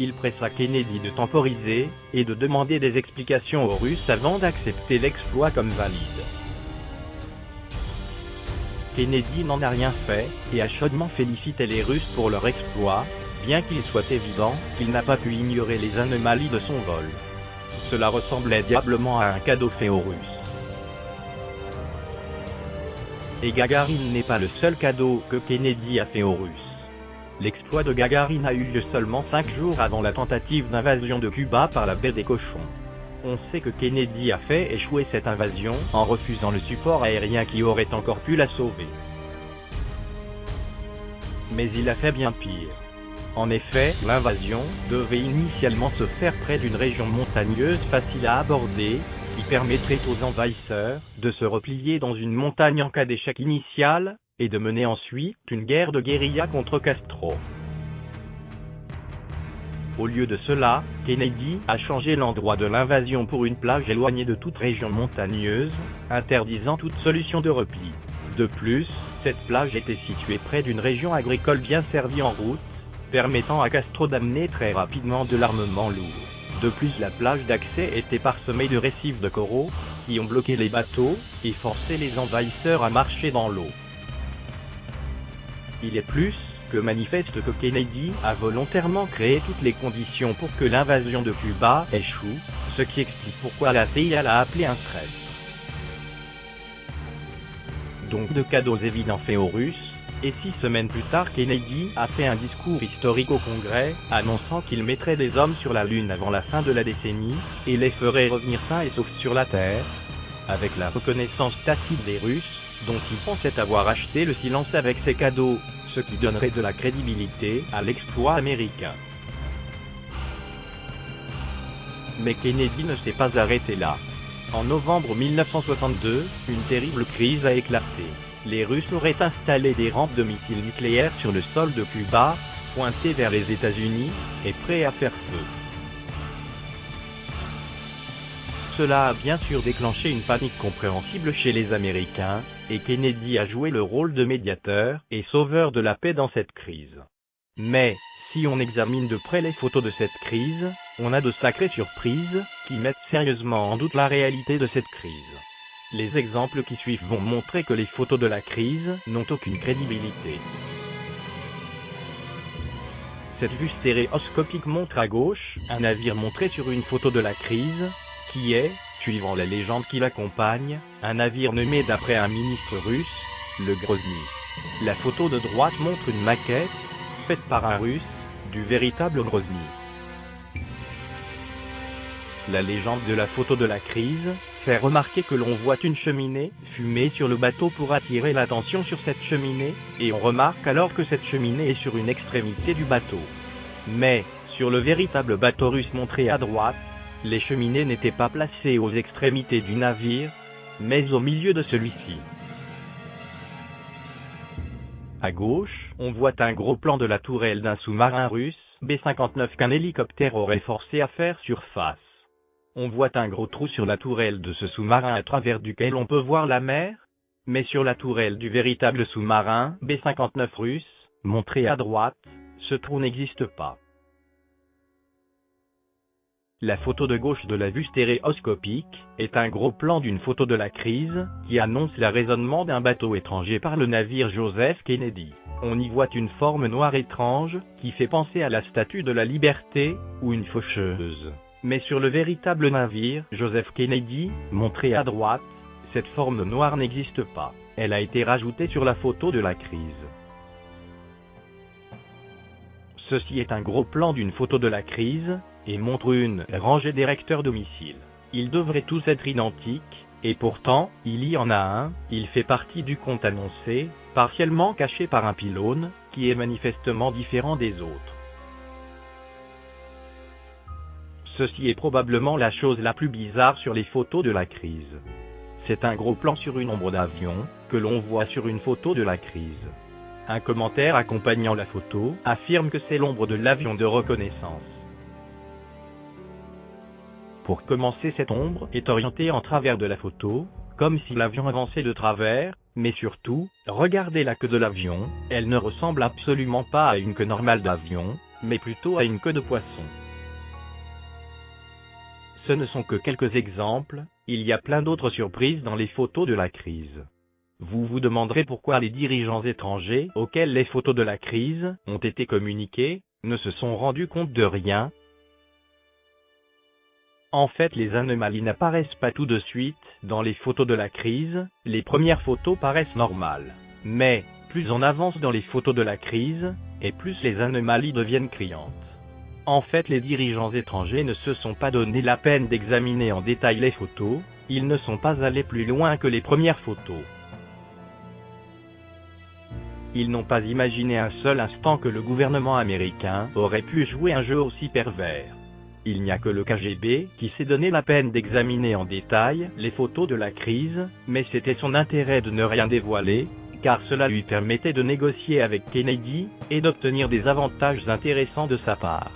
Il pressa Kennedy de temporiser et de demander des explications aux Russes avant d'accepter l'exploit comme valide. Kennedy n'en a rien fait et a chaudement félicité les Russes pour leur exploit, bien qu'il soit évident qu'il n'a pas pu ignorer les anomalies de son vol. Cela ressemblait diablement à un cadeau fait aux Russes. Et Gagarine n'est pas le seul cadeau que Kennedy a fait aux Russes. L'exploit de Gagarine a eu lieu seulement 5 jours avant la tentative d'invasion de Cuba par la baie des Cochons. On sait que Kennedy a fait échouer cette invasion en refusant le support aérien qui aurait encore pu la sauver. Mais il a fait bien pire. En effet, l'invasion devait initialement se faire près d'une région montagneuse facile à aborder, qui permettrait aux envahisseurs de se replier dans une montagne en cas d'échec initial, et de mener ensuite une guerre de guérilla contre Castro. Au lieu de cela, Kennedy a changé l'endroit de l'invasion pour une plage éloignée de toute région montagneuse, interdisant toute solution de repli. De plus, cette plage était située près d'une région agricole bien servie en route, permettant à Castro d'amener très rapidement de l'armement lourd. De plus, la plage d'accès était parsemée de récifs de coraux, qui ont bloqué les bateaux, et forcé les envahisseurs à marcher dans l'eau. Il est plus que manifeste que Kennedy a volontairement créé toutes les conditions pour que l'invasion de Cuba échoue, ce qui explique pourquoi la CIA l'a appelé un stress. Donc de cadeaux évidents faits aux Russes, et 6 semaines plus tard Kennedy a fait un discours historique au Congrès, annonçant qu'il mettrait des hommes sur la Lune avant la fin de la décennie, et les ferait revenir sains et saufs sur la Terre, avec la reconnaissance tacite des Russes, dont ils pensaient avoir acheté le silence avec ces cadeaux, ce qui donnerait de la crédibilité à l'exploit américain. Mais Kennedy ne s'est pas arrêté là. En novembre 1962, une terrible crise a éclaté. Les Russes auraient installé des rampes de missiles nucléaires sur le sol de Cuba, pointés vers les États-Unis, et prêts à faire feu. Cela a bien sûr déclenché une panique compréhensible chez les Américains, et Kennedy a joué le rôle de médiateur et sauveur de la paix dans cette crise. Mais, si on examine de près les photos de cette crise, on a de sacrées surprises qui mettent sérieusement en doute la réalité de cette crise. Les exemples qui suivent vont montrer que les photos de la crise n'ont aucune crédibilité. Cette vue stéréoscopique montre à gauche un navire montré sur une photo de la crise, qui est, suivant la légende qui l'accompagne, un navire nommé d'après un ministre russe, le Grozny. La photo de droite montre une maquette, faite par un Russe, du véritable Grozny. La légende de la photo de la crise fait remarquer que l'on voit une cheminée fumée sur le bateau pour attirer l'attention sur cette cheminée, et on remarque alors que cette cheminée est sur une extrémité du bateau. Mais, sur le véritable bateau russe montré à droite, les cheminées n'étaient pas placées aux extrémités du navire, mais au milieu de celui-ci. À gauche, on voit un gros plan de la tourelle d'un sous-marin russe, B-59 qu'un hélicoptère aurait forcé à faire surface. On voit un gros trou sur la tourelle de ce sous-marin à travers duquel on peut voir la mer, mais sur la tourelle du véritable sous-marin, B-59 russe, montré à droite, ce trou n'existe pas. La photo de gauche de la vue stéréoscopique est un gros plan d'une photo de la crise qui annonce l'arraisonnement d'un bateau étranger par le navire Joseph Kennedy. On y voit une forme noire étrange qui fait penser à la statue de la Liberté ou une faucheuse. Mais sur le véritable navire Joseph Kennedy, montré à droite, cette forme noire n'existe pas. Elle a été rajoutée sur la photo de la crise. Ceci est un gros plan d'une photo de la crise, et montre une rangée d'érecteurs de missiles. Ils devraient tous être identiques, et pourtant, il y en a un, il fait partie du compte annoncé, partiellement caché par un pylône, qui est manifestement différent des autres. Ceci est probablement la chose la plus bizarre sur les photos de la crise. C'est un gros plan sur une ombre d'avion, que l'on voit sur une photo de la crise. Un commentaire accompagnant la photo affirme que c'est l'ombre de l'avion de reconnaissance. Pour commencer, cette ombre est orientée en travers de la photo, comme si l'avion avançait de travers, mais surtout, regardez la queue de l'avion, elle ne ressemble absolument pas à une queue normale d'avion, mais plutôt à une queue de poisson. Ce ne sont que quelques exemples, il y a plein d'autres surprises dans les photos de la crise. Vous vous demanderez pourquoi les dirigeants étrangers auxquels les photos de la crise ont été communiquées ne se sont rendus compte de rien. En fait, les anomalies n'apparaissent pas tout de suite dans les photos de la crise, les premières photos paraissent normales. Mais, plus on avance dans les photos de la crise, et plus les anomalies deviennent criantes. En fait, les dirigeants étrangers ne se sont pas donné la peine d'examiner en détail les photos, ils ne sont pas allés plus loin que les premières photos. Ils n'ont pas imaginé un seul instant que le gouvernement américain aurait pu jouer un jeu aussi pervers. Il n'y a que le KGB qui s'est donné la peine d'examiner en détail les photos de la crise, mais c'était son intérêt de ne rien dévoiler, car cela lui permettait de négocier avec Kennedy et d'obtenir des avantages intéressants de sa part.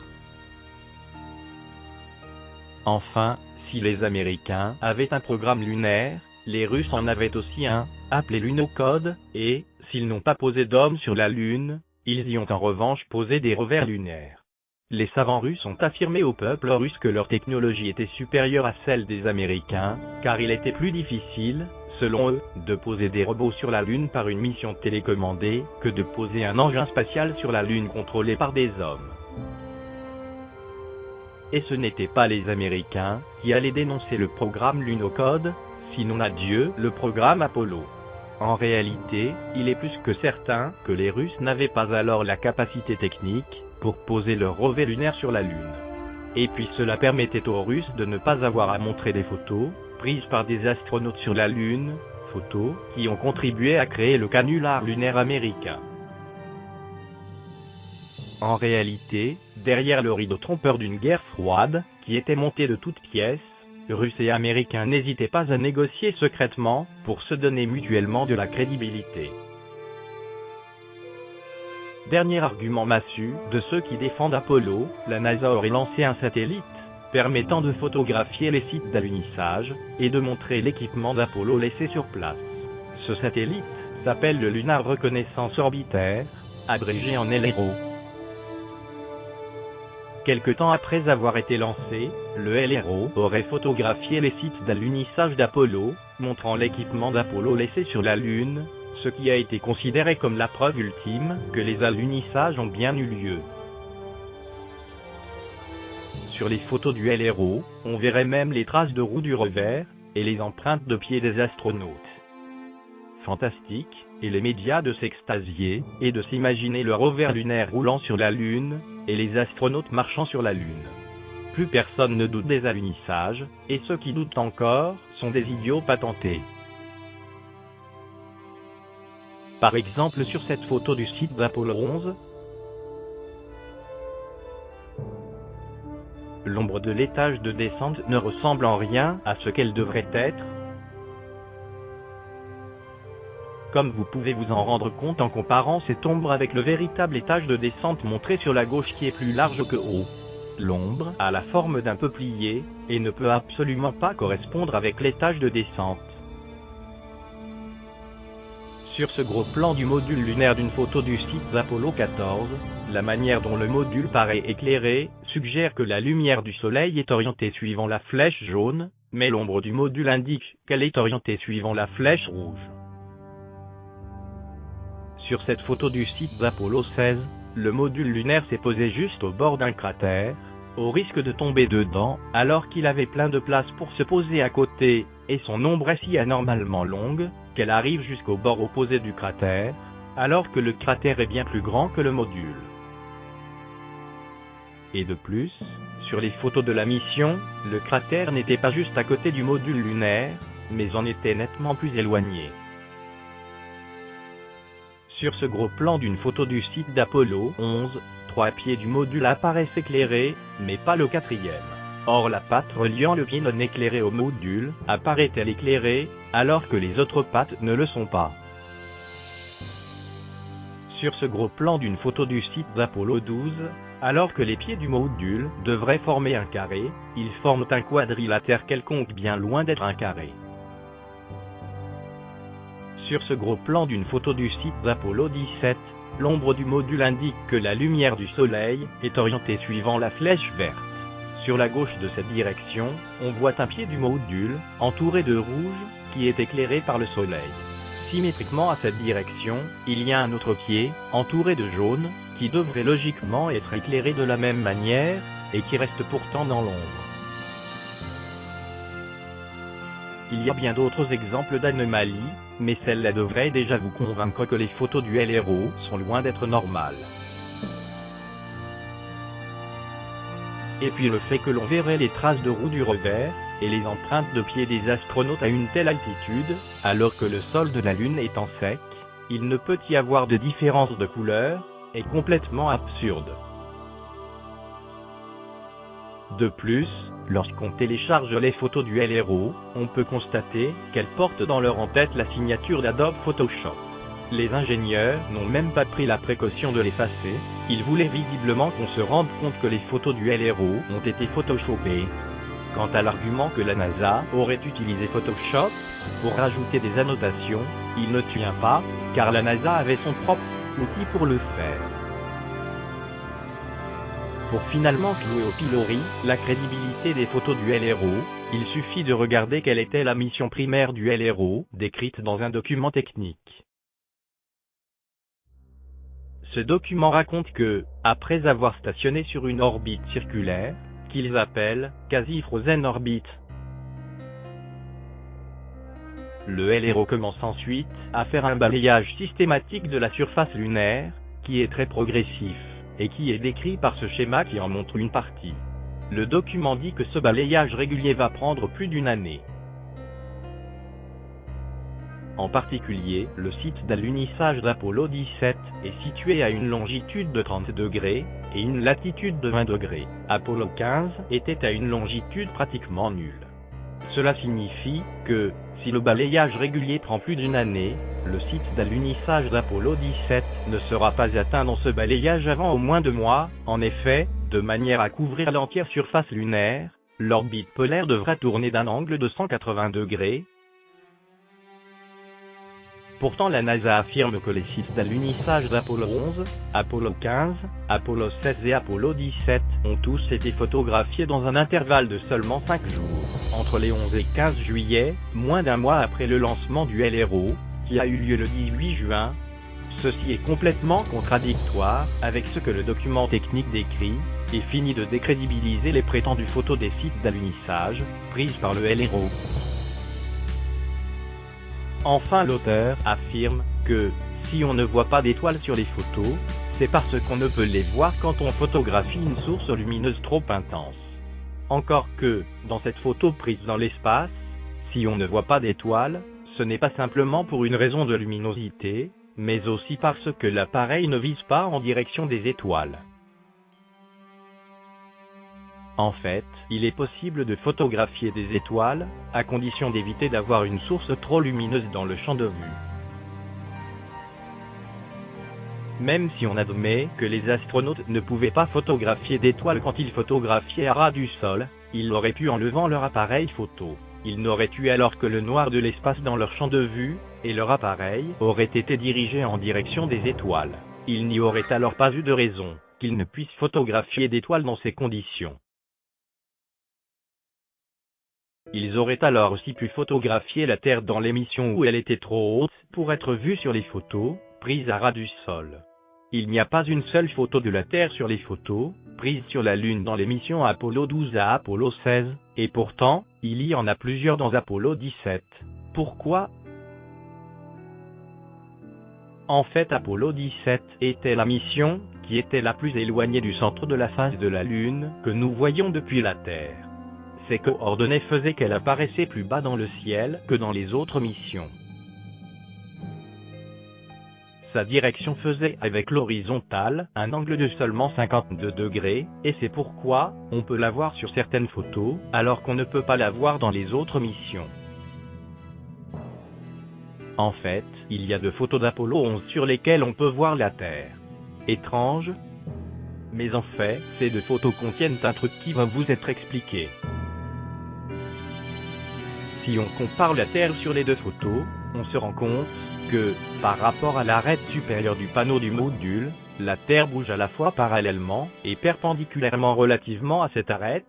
Enfin, si les Américains avaient un programme lunaire, les Russes en avaient aussi un, appelé Lunocode, et, s'ils n'ont pas posé d'hommes sur la Lune, ils y ont en revanche posé des rovers lunaires. Les savants russes ont affirmé au peuple russe que leur technologie était supérieure à celle des Américains, car il était plus difficile, selon eux, de poser des robots sur la Lune par une mission télécommandée, que de poser un engin spatial sur la Lune contrôlé par des hommes. Et ce n'étaient pas les Américains qui allaient dénoncer le programme Lunocode, sinon adieu le programme Apollo. En réalité, il est plus que certain que les Russes n'avaient pas alors la capacité technique pour poser leur rover lunaire sur la Lune. Et puis cela permettait aux Russes de ne pas avoir à montrer des photos prises par des astronautes sur la Lune, photos qui ont contribué à créer le canular lunaire américain. En réalité, derrière le rideau trompeur d'une guerre froide, qui était montée de toutes pièces, Russes et Américains n'hésitaient pas à négocier secrètement pour se donner mutuellement de la crédibilité. Dernier argument massu de ceux qui défendent Apollo, la NASA aurait lancé un satellite permettant de photographier les sites d'alunissage et de montrer l'équipement d'Apollo laissé sur place. Ce satellite s'appelle le Lunar Reconnaissance Orbiter, abrégé en LRO. Quelque temps après avoir été lancé, le LRO aurait photographié les sites d'alunissage d'Apollo, montrant l'équipement d'Apollo laissé sur la Lune, ce qui a été considéré comme la preuve ultime que les alunissages ont bien eu lieu. Sur les photos du LRO, on verrait même les traces de roues du rover, et les empreintes de pieds des astronautes. Fantastique, et les médias de s'extasier, et de s'imaginer le rover lunaire roulant sur la Lune, et les astronautes marchant sur la Lune. Plus personne ne doute des alunissages, et ceux qui doutent encore, sont des idiots patentés. Par exemple sur cette photo du site d'Apollo 11, l'ombre de l'étage de descente ne ressemble en rien à ce qu'elle devrait être. Comme vous pouvez vous en rendre compte en comparant cette ombre avec le véritable étage de descente montré sur la gauche qui est plus large que haut. L'ombre a la forme d'un peuplier, et ne peut absolument pas correspondre avec l'étage de descente. Sur ce gros plan du module lunaire d'une photo du site d'Apollo 14, la manière dont le module paraît éclairé suggère que la lumière du Soleil est orientée suivant la flèche jaune, mais l'ombre du module indique qu'elle est orientée suivant la flèche rouge. Sur cette photo du site d'Apollo 16, le module lunaire s'est posé juste au bord d'un cratère, au risque de tomber dedans, alors qu'il avait plein de place pour se poser à côté, et son ombre est si anormalement longue, qu'elle arrive jusqu'au bord opposé du cratère, alors que le cratère est bien plus grand que le module. Et de plus, sur les photos de la mission, le cratère n'était pas juste à côté du module lunaire, mais en était nettement plus éloigné. Sur ce gros plan d'une photo du site d'Apollo 11, 3 pieds du module apparaissent éclairés, mais pas le quatrième. Or la patte reliant le pied non éclairé au module apparaît-elle éclairée, alors que les autres pattes ne le sont pas. Sur ce gros plan d'une photo du site d'Apollo 12, alors que les pieds du module devraient former un carré, ils forment un quadrilatère quelconque bien loin d'être un carré. Sur ce gros plan d'une photo du site d'Apollo 17, l'ombre du module indique que la lumière du Soleil est orientée suivant la flèche verte. Sur la gauche de cette direction, on voit un pied du module, entouré de rouge, qui est éclairé par le Soleil. Symétriquement à cette direction, il y a un autre pied, entouré de jaune, qui devrait logiquement être éclairé de la même manière, et qui reste pourtant dans l'ombre. Il y a bien d'autres exemples d'anomalies, mais celle-là devrait déjà vous convaincre que les photos du LRO sont loin d'être normales. Et puis le fait que l'on verrait les traces de roues du rover, et les empreintes de pieds des astronautes à une telle altitude, alors que le sol de la Lune étant sec, il ne peut y avoir de différence de couleur, est complètement absurde. De plus, lorsqu'on télécharge les photos du LRO, on peut constater qu'elles portent dans leur en-tête la signature d'Adobe Photoshop. Les ingénieurs n'ont même pas pris la précaution de l'effacer, ils voulaient visiblement qu'on se rende compte que les photos du LRO ont été photoshopées. Quant à l'argument que la NASA aurait utilisé Photoshop pour rajouter des annotations, il ne tient pas, car la NASA avait son propre outil pour le faire. Pour finalement jouer au pilori la crédibilité des photos du LRO, Il suffit de regarder quelle était la mission primaire du LRO, décrite dans un document technique. Ce document raconte que, après avoir stationné sur une orbite circulaire, qu'ils appellent quasi-frozen orbit, le LRO commence ensuite à faire un balayage systématique de la surface lunaire, qui est très progressif, et qui est décrit par ce schéma qui en montre une partie. Le document dit que ce balayage régulier va prendre plus d'une année. En particulier, le site d'alunissage d'Apollo 17 est situé à une longitude de 30 degrés et une latitude de 20 degrés. Apollo 15 était à une longitude pratiquement nulle. Cela signifie que, si le balayage régulier prend plus d'une année, le site d'alunissage d'Apollo 17 ne sera pas atteint dans ce balayage avant au moins 2 mois. En effet, de manière à couvrir l'entière surface lunaire, l'orbite polaire devra tourner d'un angle de 180 degrés. Pourtant, la NASA affirme que les sites d'alunissage d'Apollo 11, Apollo 15, Apollo 16 et Apollo 17 ont tous été photographiés dans un intervalle de seulement 5 jours, entre les 11 et 15 juillet, moins d'un mois après le lancement du LRO, qui a eu lieu le 18 juin. Ceci est complètement contradictoire avec ce que le document technique décrit, et finit de décrédibiliser les prétendues photos des sites d'alunissage, prises par le LRO. Enfin, l'auteur affirme que, si on ne voit pas d'étoiles sur les photos, c'est parce qu'on ne peut les voir quand on photographie une source lumineuse trop intense. Encore que, dans cette photo prise dans l'espace, si on ne voit pas d'étoiles, ce n'est pas simplement pour une raison de luminosité, mais aussi parce que l'appareil ne vise pas en direction des étoiles. En fait, il est possible de photographier des étoiles, à condition d'éviter d'avoir une source trop lumineuse dans le champ de vue. Même si on admet que les astronautes ne pouvaient pas photographier d'étoiles quand ils photographiaient à ras du sol, ils l'auraient pu en levant leur appareil photo. Ils n'auraient eu alors que le noir de l'espace dans leur champ de vue, et leur appareil aurait été dirigé en direction des étoiles. Il n'y aurait alors pas eu de raison qu'ils ne puissent photographier d'étoiles dans ces conditions. Ils auraient alors aussi pu photographier la Terre dans l'émission où elle était trop haute pour être vue sur les photos, prises à ras du sol. Il n'y a pas une seule photo de la Terre sur les photos, prises sur la Lune dans l'émission Apollo 12 à Apollo 16, et pourtant, il y en a plusieurs dans Apollo 17. Pourquoi ? En fait, Apollo 17 était la mission qui était la plus éloignée du centre de la face de la Lune que nous voyons depuis la Terre. Ces coordonnées faisaient qu'elle apparaissait plus bas dans le ciel que dans les autres missions. Sa direction faisait avec l'horizontale un angle de seulement 52 degrés, et c'est pourquoi on peut la voir sur certaines photos, alors qu'on ne peut pas la voir dans les autres missions. En fait, il y a 2 photos d'Apollo 11 sur lesquelles on peut voir la Terre. Étrange, mais en fait, ces 2 photos contiennent un truc qui va vous être expliqué. Si on compare la Terre sur les 2 photos, on se rend compte que, par rapport à l'arête supérieure du panneau du module, la Terre bouge à la fois parallèlement et perpendiculairement relativement à cette arête.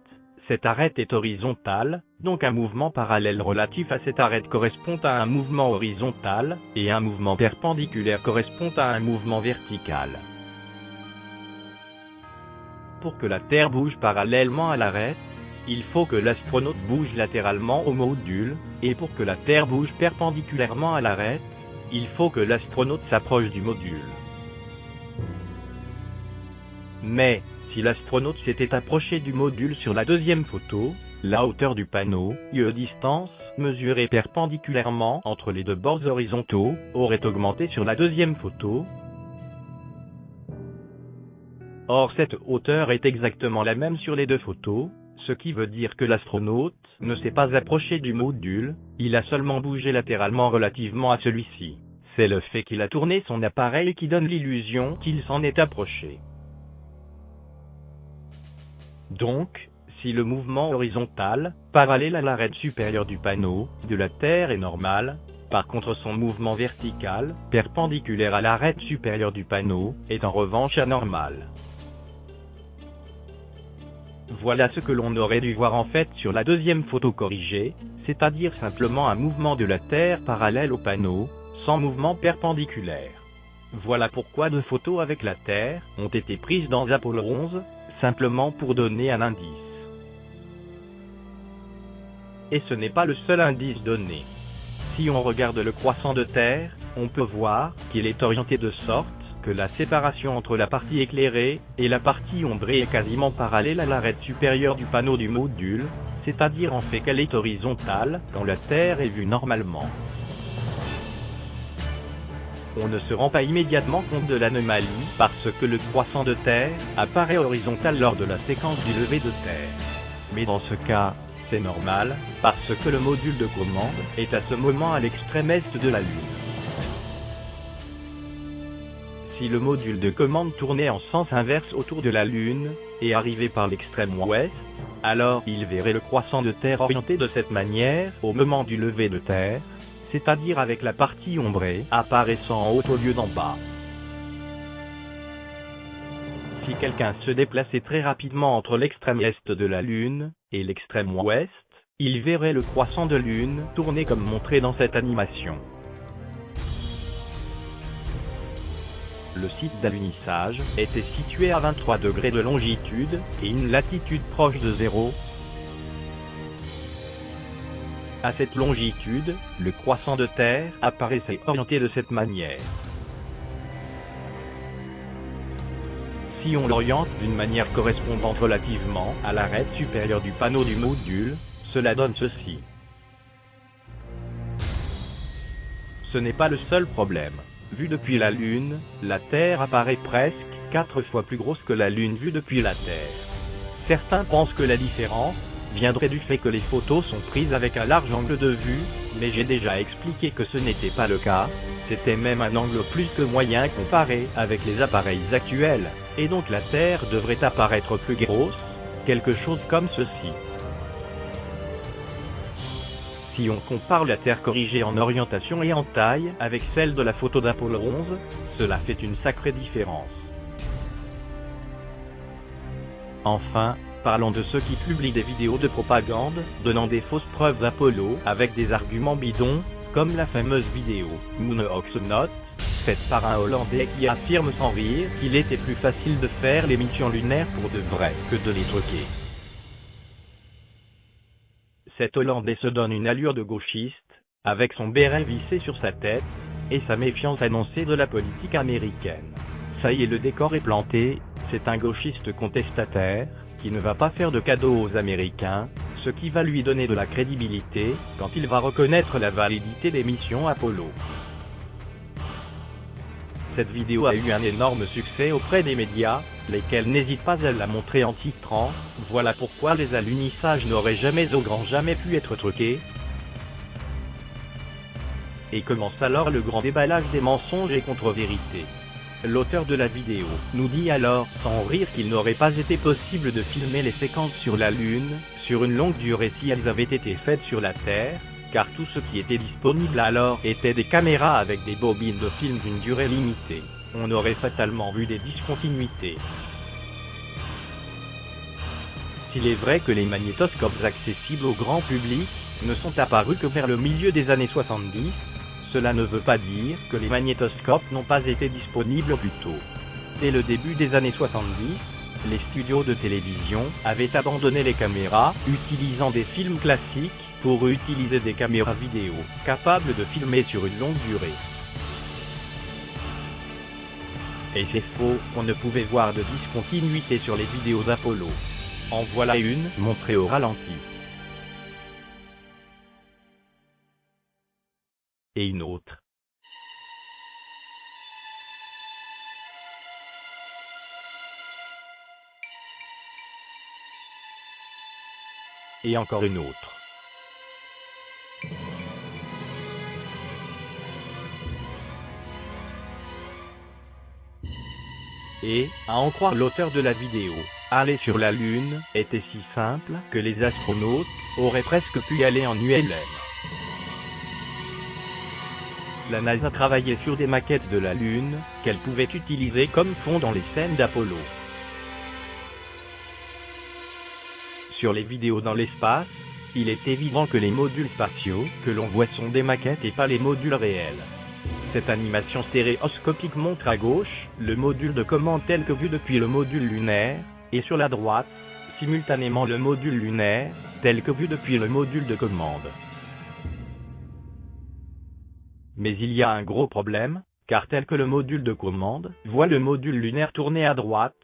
Cette arête est horizontale, donc un mouvement parallèle relatif à cette arête correspond à un mouvement horizontal, et un mouvement perpendiculaire correspond à un mouvement vertical. Pour que la Terre bouge parallèlement à l'arête, il faut que l'astronaute bouge latéralement au module, et pour que la Terre bouge perpendiculairement à l'arête, il faut que l'astronaute s'approche du module. Mais, si l'astronaute s'était approché du module sur la 2e photo, la hauteur du panneau, distance, mesurée perpendiculairement entre les 2 bords horizontaux, aurait augmenté sur la 2e photo. Or cette hauteur est exactement la même sur les 2 photos, ce qui veut dire que l'astronaute ne s'est pas approché du module, il a seulement bougé latéralement relativement à celui-ci. C'est le fait qu'il a tourné son appareil qui donne l'illusion qu'il s'en est approché. Donc, si le mouvement horizontal, parallèle à l'arête supérieure du panneau, de la Terre est normal, par contre son mouvement vertical, perpendiculaire à l'arête supérieure du panneau, est en revanche anormal. Voilà ce que l'on aurait dû voir en fait sur la deuxième photo corrigée, c'est-à-dire simplement un mouvement de la Terre parallèle au panneau, sans mouvement perpendiculaire. Voilà pourquoi deux photos avec la Terre ont été prises dans Apollo 11, simplement pour donner un indice. Et ce n'est pas le seul indice donné. Si on regarde le croissant de Terre, on peut voir qu'il est orienté de sorte que la séparation entre la partie éclairée et la partie ombrée est quasiment parallèle à l'arête supérieure du panneau du module, c'est-à-dire en fait qu'elle est horizontale quand la Terre est vue normalement. On ne se rend pas immédiatement compte de l'anomalie parce que le croissant de Terre apparaît horizontal lors de la séquence du lever de Terre. Mais dans ce cas, c'est normal, parce que le module de commande est à ce moment à l'extrême est de la Lune. Si le module de commande tournait en sens inverse autour de la Lune, et arrivait par l'extrême ouest, alors il verrait le croissant de Terre orienté de cette manière au moment du lever de Terre, c'est-à-dire avec la partie ombrée apparaissant en haut au lieu d'en bas. Si quelqu'un se déplaçait très rapidement entre l'extrême est de la Lune et l'extrême ouest, il verrait le croissant de Lune tourner comme montré dans cette animation. Le site d'alunissage était situé à 23 degrés de longitude et une latitude proche de 0. À cette longitude, le croissant de Terre apparaissait orienté de cette manière. Si on l'oriente d'une manière correspondante relativement à l'arête supérieure du panneau du module, cela donne ceci. Ce n'est pas le seul problème. Vue depuis la Lune, la Terre apparaît presque 4 fois plus grosse que la Lune vue depuis la Terre. Certains pensent que la différence viendrait du fait que les photos sont prises avec un large angle de vue, mais j'ai déjà expliqué que ce n'était pas le cas, c'était même un angle plus que moyen comparé avec les appareils actuels, et donc la Terre devrait apparaître plus grosse, quelque chose comme ceci. Si on compare la Terre corrigée en orientation et en taille avec celle de la photo d'Apollo 11, cela fait une sacrée différence. Enfin, parlons de ceux qui publient des vidéos de propagande donnant des fausses preuves d'Apollo avec des arguments bidons, comme la fameuse vidéo « Moon Hoax Not » faite par un Hollandais qui affirme sans rire qu'il était plus facile de faire les missions lunaires pour de vrai que de les truquer. Cet Hollandais se donne une allure de gauchiste, avec son béret vissé sur sa tête, et sa méfiance annoncée de la politique américaine. Ça y est, le décor est planté, c'est un gauchiste contestataire, qui ne va pas faire de cadeaux aux Américains, ce qui va lui donner de la crédibilité, quand il va reconnaître la validité des missions Apollo. Cette vidéo a eu un énorme succès auprès des médias, lesquels n'hésitent pas à la montrer en titrant « Voilà pourquoi les alunissages n'auraient jamais au grand jamais pu être truqués ». Et commence alors le grand déballage des mensonges et contre-vérités. L'auteur de la vidéo nous dit alors sans rire qu'il n'aurait pas été possible de filmer les séquences sur la Lune, sur une longue durée si elles avaient été faites sur la Terre, car tout ce qui était disponible alors était des caméras avec des bobines de film d'une durée limitée. On aurait fatalement vu des discontinuités. S'il est vrai que les magnétoscopes accessibles au grand public ne sont apparus que vers le milieu des années 70, cela ne veut pas dire que les magnétoscopes n'ont pas été disponibles plus tôt. Dès le début des années 70, les studios de télévision avaient abandonné les caméras, utilisant des films classiques, pour utiliser des caméras vidéo, capables de filmer sur une longue durée. Et c'est faux, on ne pouvait voir de discontinuité sur les vidéos d'Apollo. En voilà une, montrée au ralenti. Et une autre. Et encore une autre. Et, à en croire l'auteur de la vidéo, aller sur la Lune était si simple que les astronautes auraient presque pu y aller en ULM. La NASA travaillait sur des maquettes de la Lune qu'elle pouvait utiliser comme fond dans les scènes d'Apollo. Sur les vidéos dans l'espace, il est évident que les modules spatiaux que l'on voit sont des maquettes et pas les modules réels. Cette animation stéréoscopique montre à gauche le module de commande tel que vu depuis le module lunaire, et sur la droite, simultanément le module lunaire, tel que vu depuis le module de commande. Mais il y a un gros problème, car tel que le module de commande voit le module lunaire tourner à droite,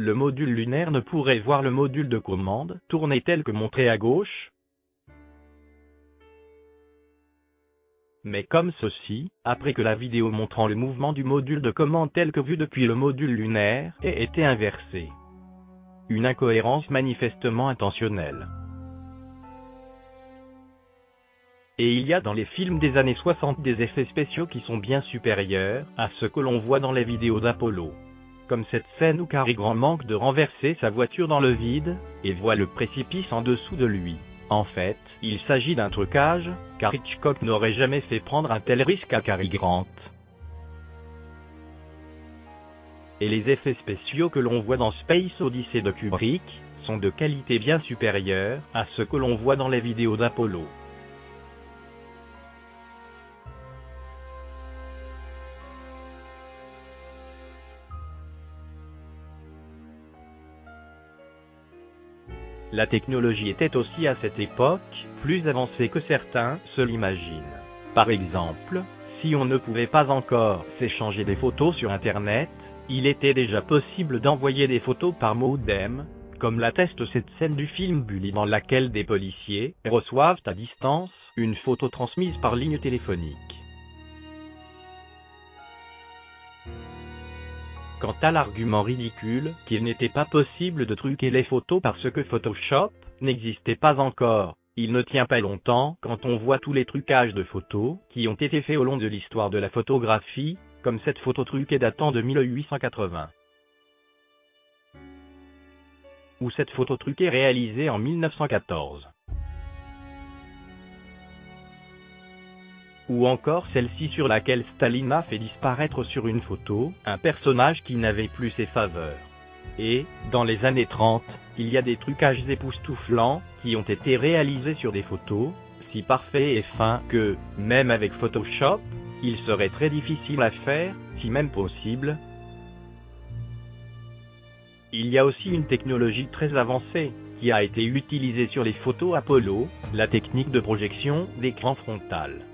le module lunaire ne pourrait voir le module de commande tourner tel que montré à gauche. Mais comme ceci, après que la vidéo montrant le mouvement du module de commande tel que vu depuis le module lunaire ait été inversée. Une incohérence manifestement intentionnelle. Et il y a dans les films des années 60 des effets spéciaux qui sont bien supérieurs à ce que l'on voit dans les vidéos d'Apollo. Comme cette scène où Cary Grant manque de renverser sa voiture dans le vide, et voit le précipice en dessous de lui. En fait, il s'agit d'un trucage, car Hitchcock n'aurait jamais fait prendre un tel risque à Cary Grant. Et les effets spéciaux que l'on voit dans Space Odyssey de Kubrick sont de qualité bien supérieure à ce que l'on voit dans les vidéos d'Apollo. La technologie était aussi à cette époque plus avancée que certains se l'imaginent. Par exemple, si on ne pouvait pas encore s'échanger des photos sur Internet, il était déjà possible d'envoyer des photos par modem, comme l'atteste cette scène du film Bully dans laquelle des policiers reçoivent à distance une photo transmise par ligne téléphonique. Quant à l'argument ridicule qu'il n'était pas possible de truquer les photos parce que Photoshop n'existait pas encore, il ne tient pas longtemps quand on voit tous les trucages de photos qui ont été faits au long de l'histoire de la photographie, comme cette photo truquée datant de 1880. Ou cette photo truquée réalisée en 1914. Ou encore celle-ci sur laquelle Staline a fait disparaître sur une photo un personnage qui n'avait plus ses faveurs. Et, dans les années 30, il y a des trucages époustouflants qui ont été réalisés sur des photos, si parfaits et fins que, même avec Photoshop, il serait très difficile à faire, si même possible. Il y a aussi une technologie très avancée qui a été utilisée sur les photos Apollo, la technique de projection d'écran frontal.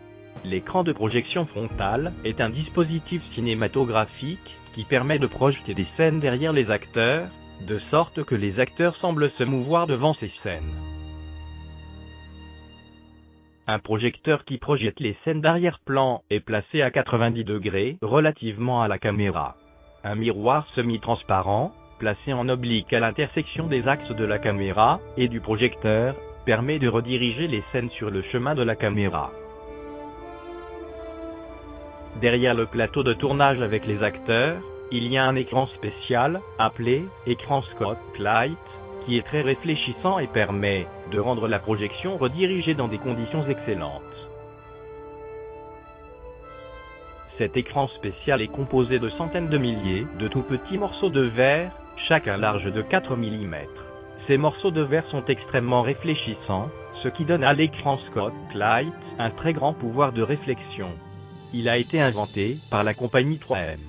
L'écran de projection frontale est un dispositif cinématographique qui permet de projeter des scènes derrière les acteurs, de sorte que les acteurs semblent se mouvoir devant ces scènes. Un projecteur qui projette les scènes d'arrière-plan est placé à 90 degrés relativement à la caméra. Un miroir semi-transparent, placé en oblique à l'intersection des axes de la caméra et du projecteur, permet de rediriger les scènes sur le chemin de la caméra. Derrière le plateau de tournage avec les acteurs, il y a un écran spécial, appelé « écran Spotlight », qui est très réfléchissant et permet de rendre la projection redirigée dans des conditions excellentes. Cet écran spécial est composé de centaines de milliers de tout petits morceaux de verre, chacun large de 4 mm. Ces morceaux de verre sont extrêmement réfléchissants, ce qui donne à l'écran Spotlight un très grand pouvoir de réflexion. Il a été inventé par la compagnie 3M.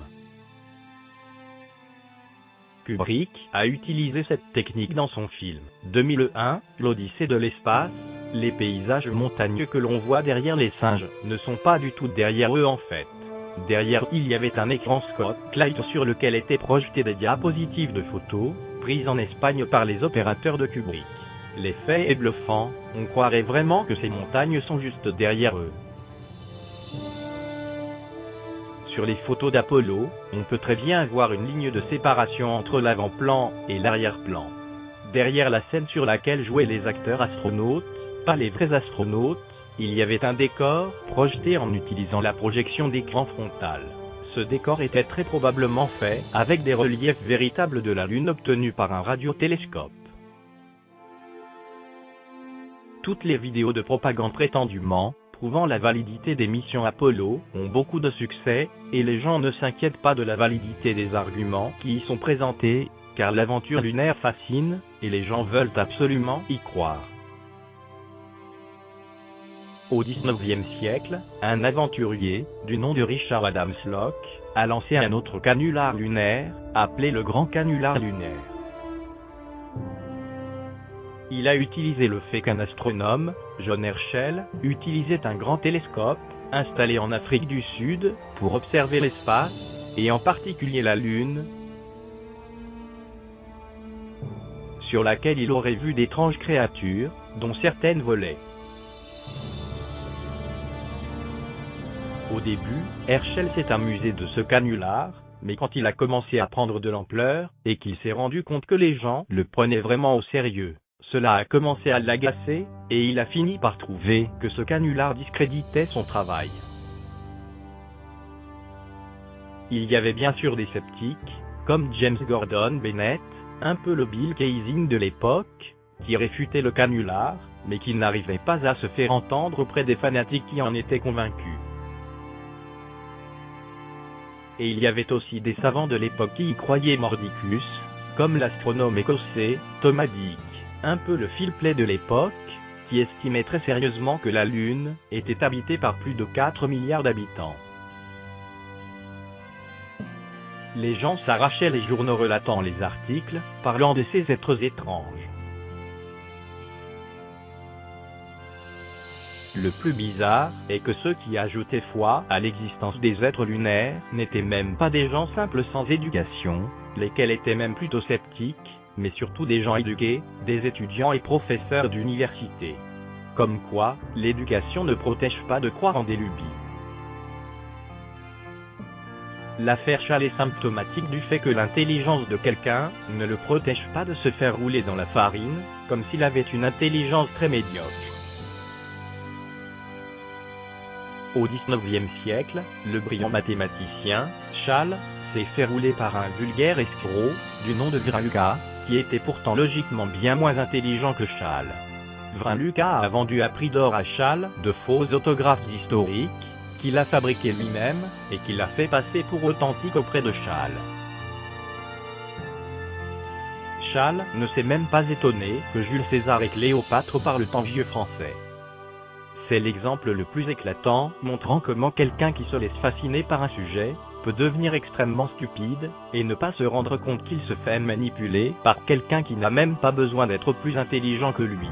Kubrick a utilisé cette technique dans son film 2001, l'Odyssée de l'espace. Les paysages montagneux que l'on voit derrière les singes ne sont pas du tout derrière eux en fait. Derrière, il y avait un écran Spotlight sur lequel étaient projetées des diapositives de photos, prises en Espagne par les opérateurs de Kubrick. L'effet est bluffant, on croirait vraiment que ces montagnes sont juste derrière eux. Sur les photos d'Apollo, on peut très bien voir une ligne de séparation entre l'avant-plan et l'arrière-plan. Derrière la scène sur laquelle jouaient les acteurs astronautes, pas les vrais astronautes, il y avait un décor projeté en utilisant la projection d'écran frontal. Ce décor était très probablement fait avec des reliefs véritables de la Lune obtenus par un radiotélescope. Toutes les vidéos de propagande prétendument prouvant la validité des missions Apollo ont beaucoup de succès, et les gens ne s'inquiètent pas de la validité des arguments qui y sont présentés, car l'aventure lunaire fascine, et les gens veulent absolument y croire. Au XIXe siècle, un aventurier, du nom de Richard Adams Locke, a lancé un autre canular lunaire, appelé le Grand Canular lunaire. Il a utilisé le fait qu'un astronome, John Herschel, utilisait un grand télescope, installé en Afrique du Sud, pour observer l'espace, et en particulier la Lune, sur laquelle il aurait vu d'étranges créatures, dont certaines volaient. Au début, Herschel s'est amusé de ce canular, mais quand il a commencé à prendre de l'ampleur, et qu'il s'est rendu compte que les gens le prenaient vraiment au sérieux, cela a commencé à l'agacer, et il a fini par trouver que ce canular discréditait son travail. Il y avait bien sûr des sceptiques, comme James Gordon Bennett, un peu le Bill Kaysing de l'époque, qui réfutait le canular, mais qui n'arrivait pas à se faire entendre auprès des fanatiques qui en étaient convaincus. Et il y avait aussi des savants de l'époque qui y croyaient mordicus, comme l'astronome écossais Thomas Dick, un peu le Phil Plait de l'époque, qui estimait très sérieusement que la Lune était habitée par plus de 4 milliards d'habitants. Les gens s'arrachaient les journaux relatant les articles, parlant de ces êtres étranges. Le plus bizarre est que ceux qui ajoutaient foi à l'existence des êtres lunaires n'étaient même pas des gens simples sans éducation, lesquels étaient même plutôt sceptiques, mais surtout des gens éduqués, des étudiants et professeurs d'université. Comme quoi, l'éducation ne protège pas de croire en des lubies. L'affaire Schall est symptomatique du fait que l'intelligence de quelqu'un ne le protège pas de se faire rouler dans la farine, comme s'il avait une intelligence très médiocre. Au XIXe siècle, le brillant mathématicien, Schall, s'est fait rouler par un vulgaire escroc, du nom de Vrain Lucas, qui était pourtant logiquement bien moins intelligent que Schall. Vrain Lucas a vendu à prix d'or à Schall de faux autographes historiques, qu'il a fabriqués lui-même, et qu'il a fait passer pour authentiques auprès de Schall. Schall ne s'est même pas étonné que Jules César et Cléopâtre parlent en vieux français. C'est l'exemple le plus éclatant, montrant comment quelqu'un qui se laisse fasciner par un sujet peut devenir extrêmement stupide, et ne pas se rendre compte qu'il se fait manipuler par quelqu'un qui n'a même pas besoin d'être plus intelligent que lui.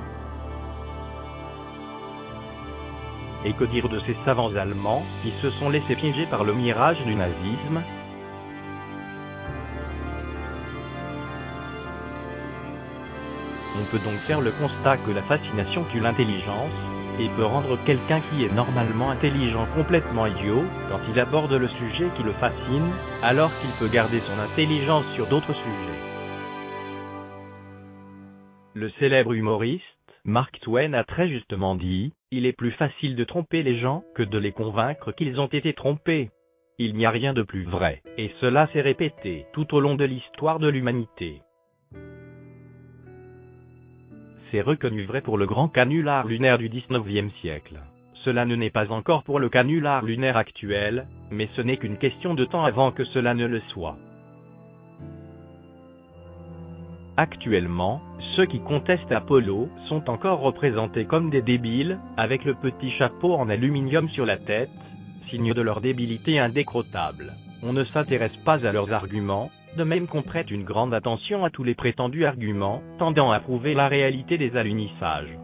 Et que dire de ces savants allemands qui se sont laissés piéger par le mirage du nazisme ? On peut donc faire le constat que la fascination tue l'intelligence, et peut rendre quelqu'un qui est normalement intelligent complètement idiot, quand il aborde le sujet qui le fascine, alors qu'il peut garder son intelligence sur d'autres sujets. Le célèbre humoriste, Mark Twain a très justement dit, « Il est plus facile de tromper les gens que de les convaincre qu'ils ont été trompés. » Il n'y a rien de plus vrai, et cela s'est répété tout au long de l'histoire de l'humanité. C'est reconnu vrai pour le grand canular lunaire du XIXe siècle. Cela ne n'est pas encore pour le canular lunaire actuel, mais ce n'est qu'une question de temps avant que cela ne le soit. Actuellement, ceux qui contestent Apollo sont encore représentés comme des débiles, avec le petit chapeau en aluminium sur la tête, signe de leur débilité indécrottable. On ne s'intéresse pas à leurs arguments, de même qu'on prête une grande attention à tous les prétendus arguments, tendant à prouver la réalité des alunissages.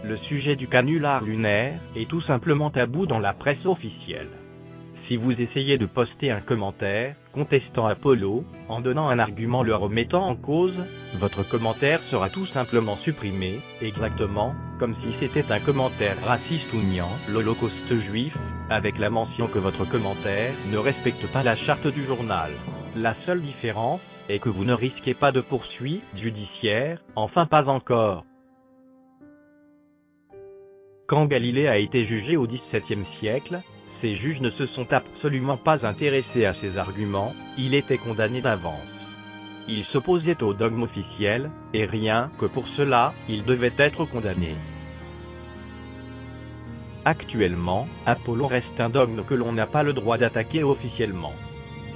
Le sujet du canular lunaire est tout simplement tabou dans la presse officielle. Si vous essayez de poster un commentaire contestant Apollo, en donnant un argument le remettant en cause, votre commentaire sera tout simplement supprimé, exactement comme si c'était un commentaire raciste ou niant l'Holocauste juif, avec la mention que votre commentaire ne respecte pas la charte du journal. La seule différence est que vous ne risquez pas de poursuite judiciaire, enfin pas encore. Quand Galilée a été jugé au XVIIe siècle, ces juges ne se sont absolument pas intéressés à ses arguments, il était condamné d'avance. Il s'opposait au dogme officiel, et rien que pour cela, il devait être condamné. Actuellement, Apollo reste un dogme que l'on n'a pas le droit d'attaquer officiellement.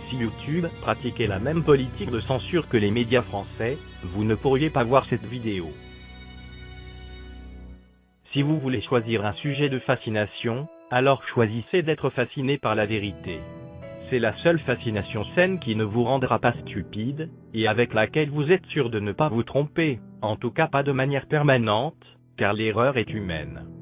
Si YouTube pratiquait la même politique de censure que les médias français, vous ne pourriez pas voir cette vidéo. Si vous voulez choisir un sujet de fascination, alors choisissez d'être fasciné par la vérité. C'est la seule fascination saine qui ne vous rendra pas stupide, et avec laquelle vous êtes sûr de ne pas vous tromper, en tout cas pas de manière permanente, car l'erreur est humaine.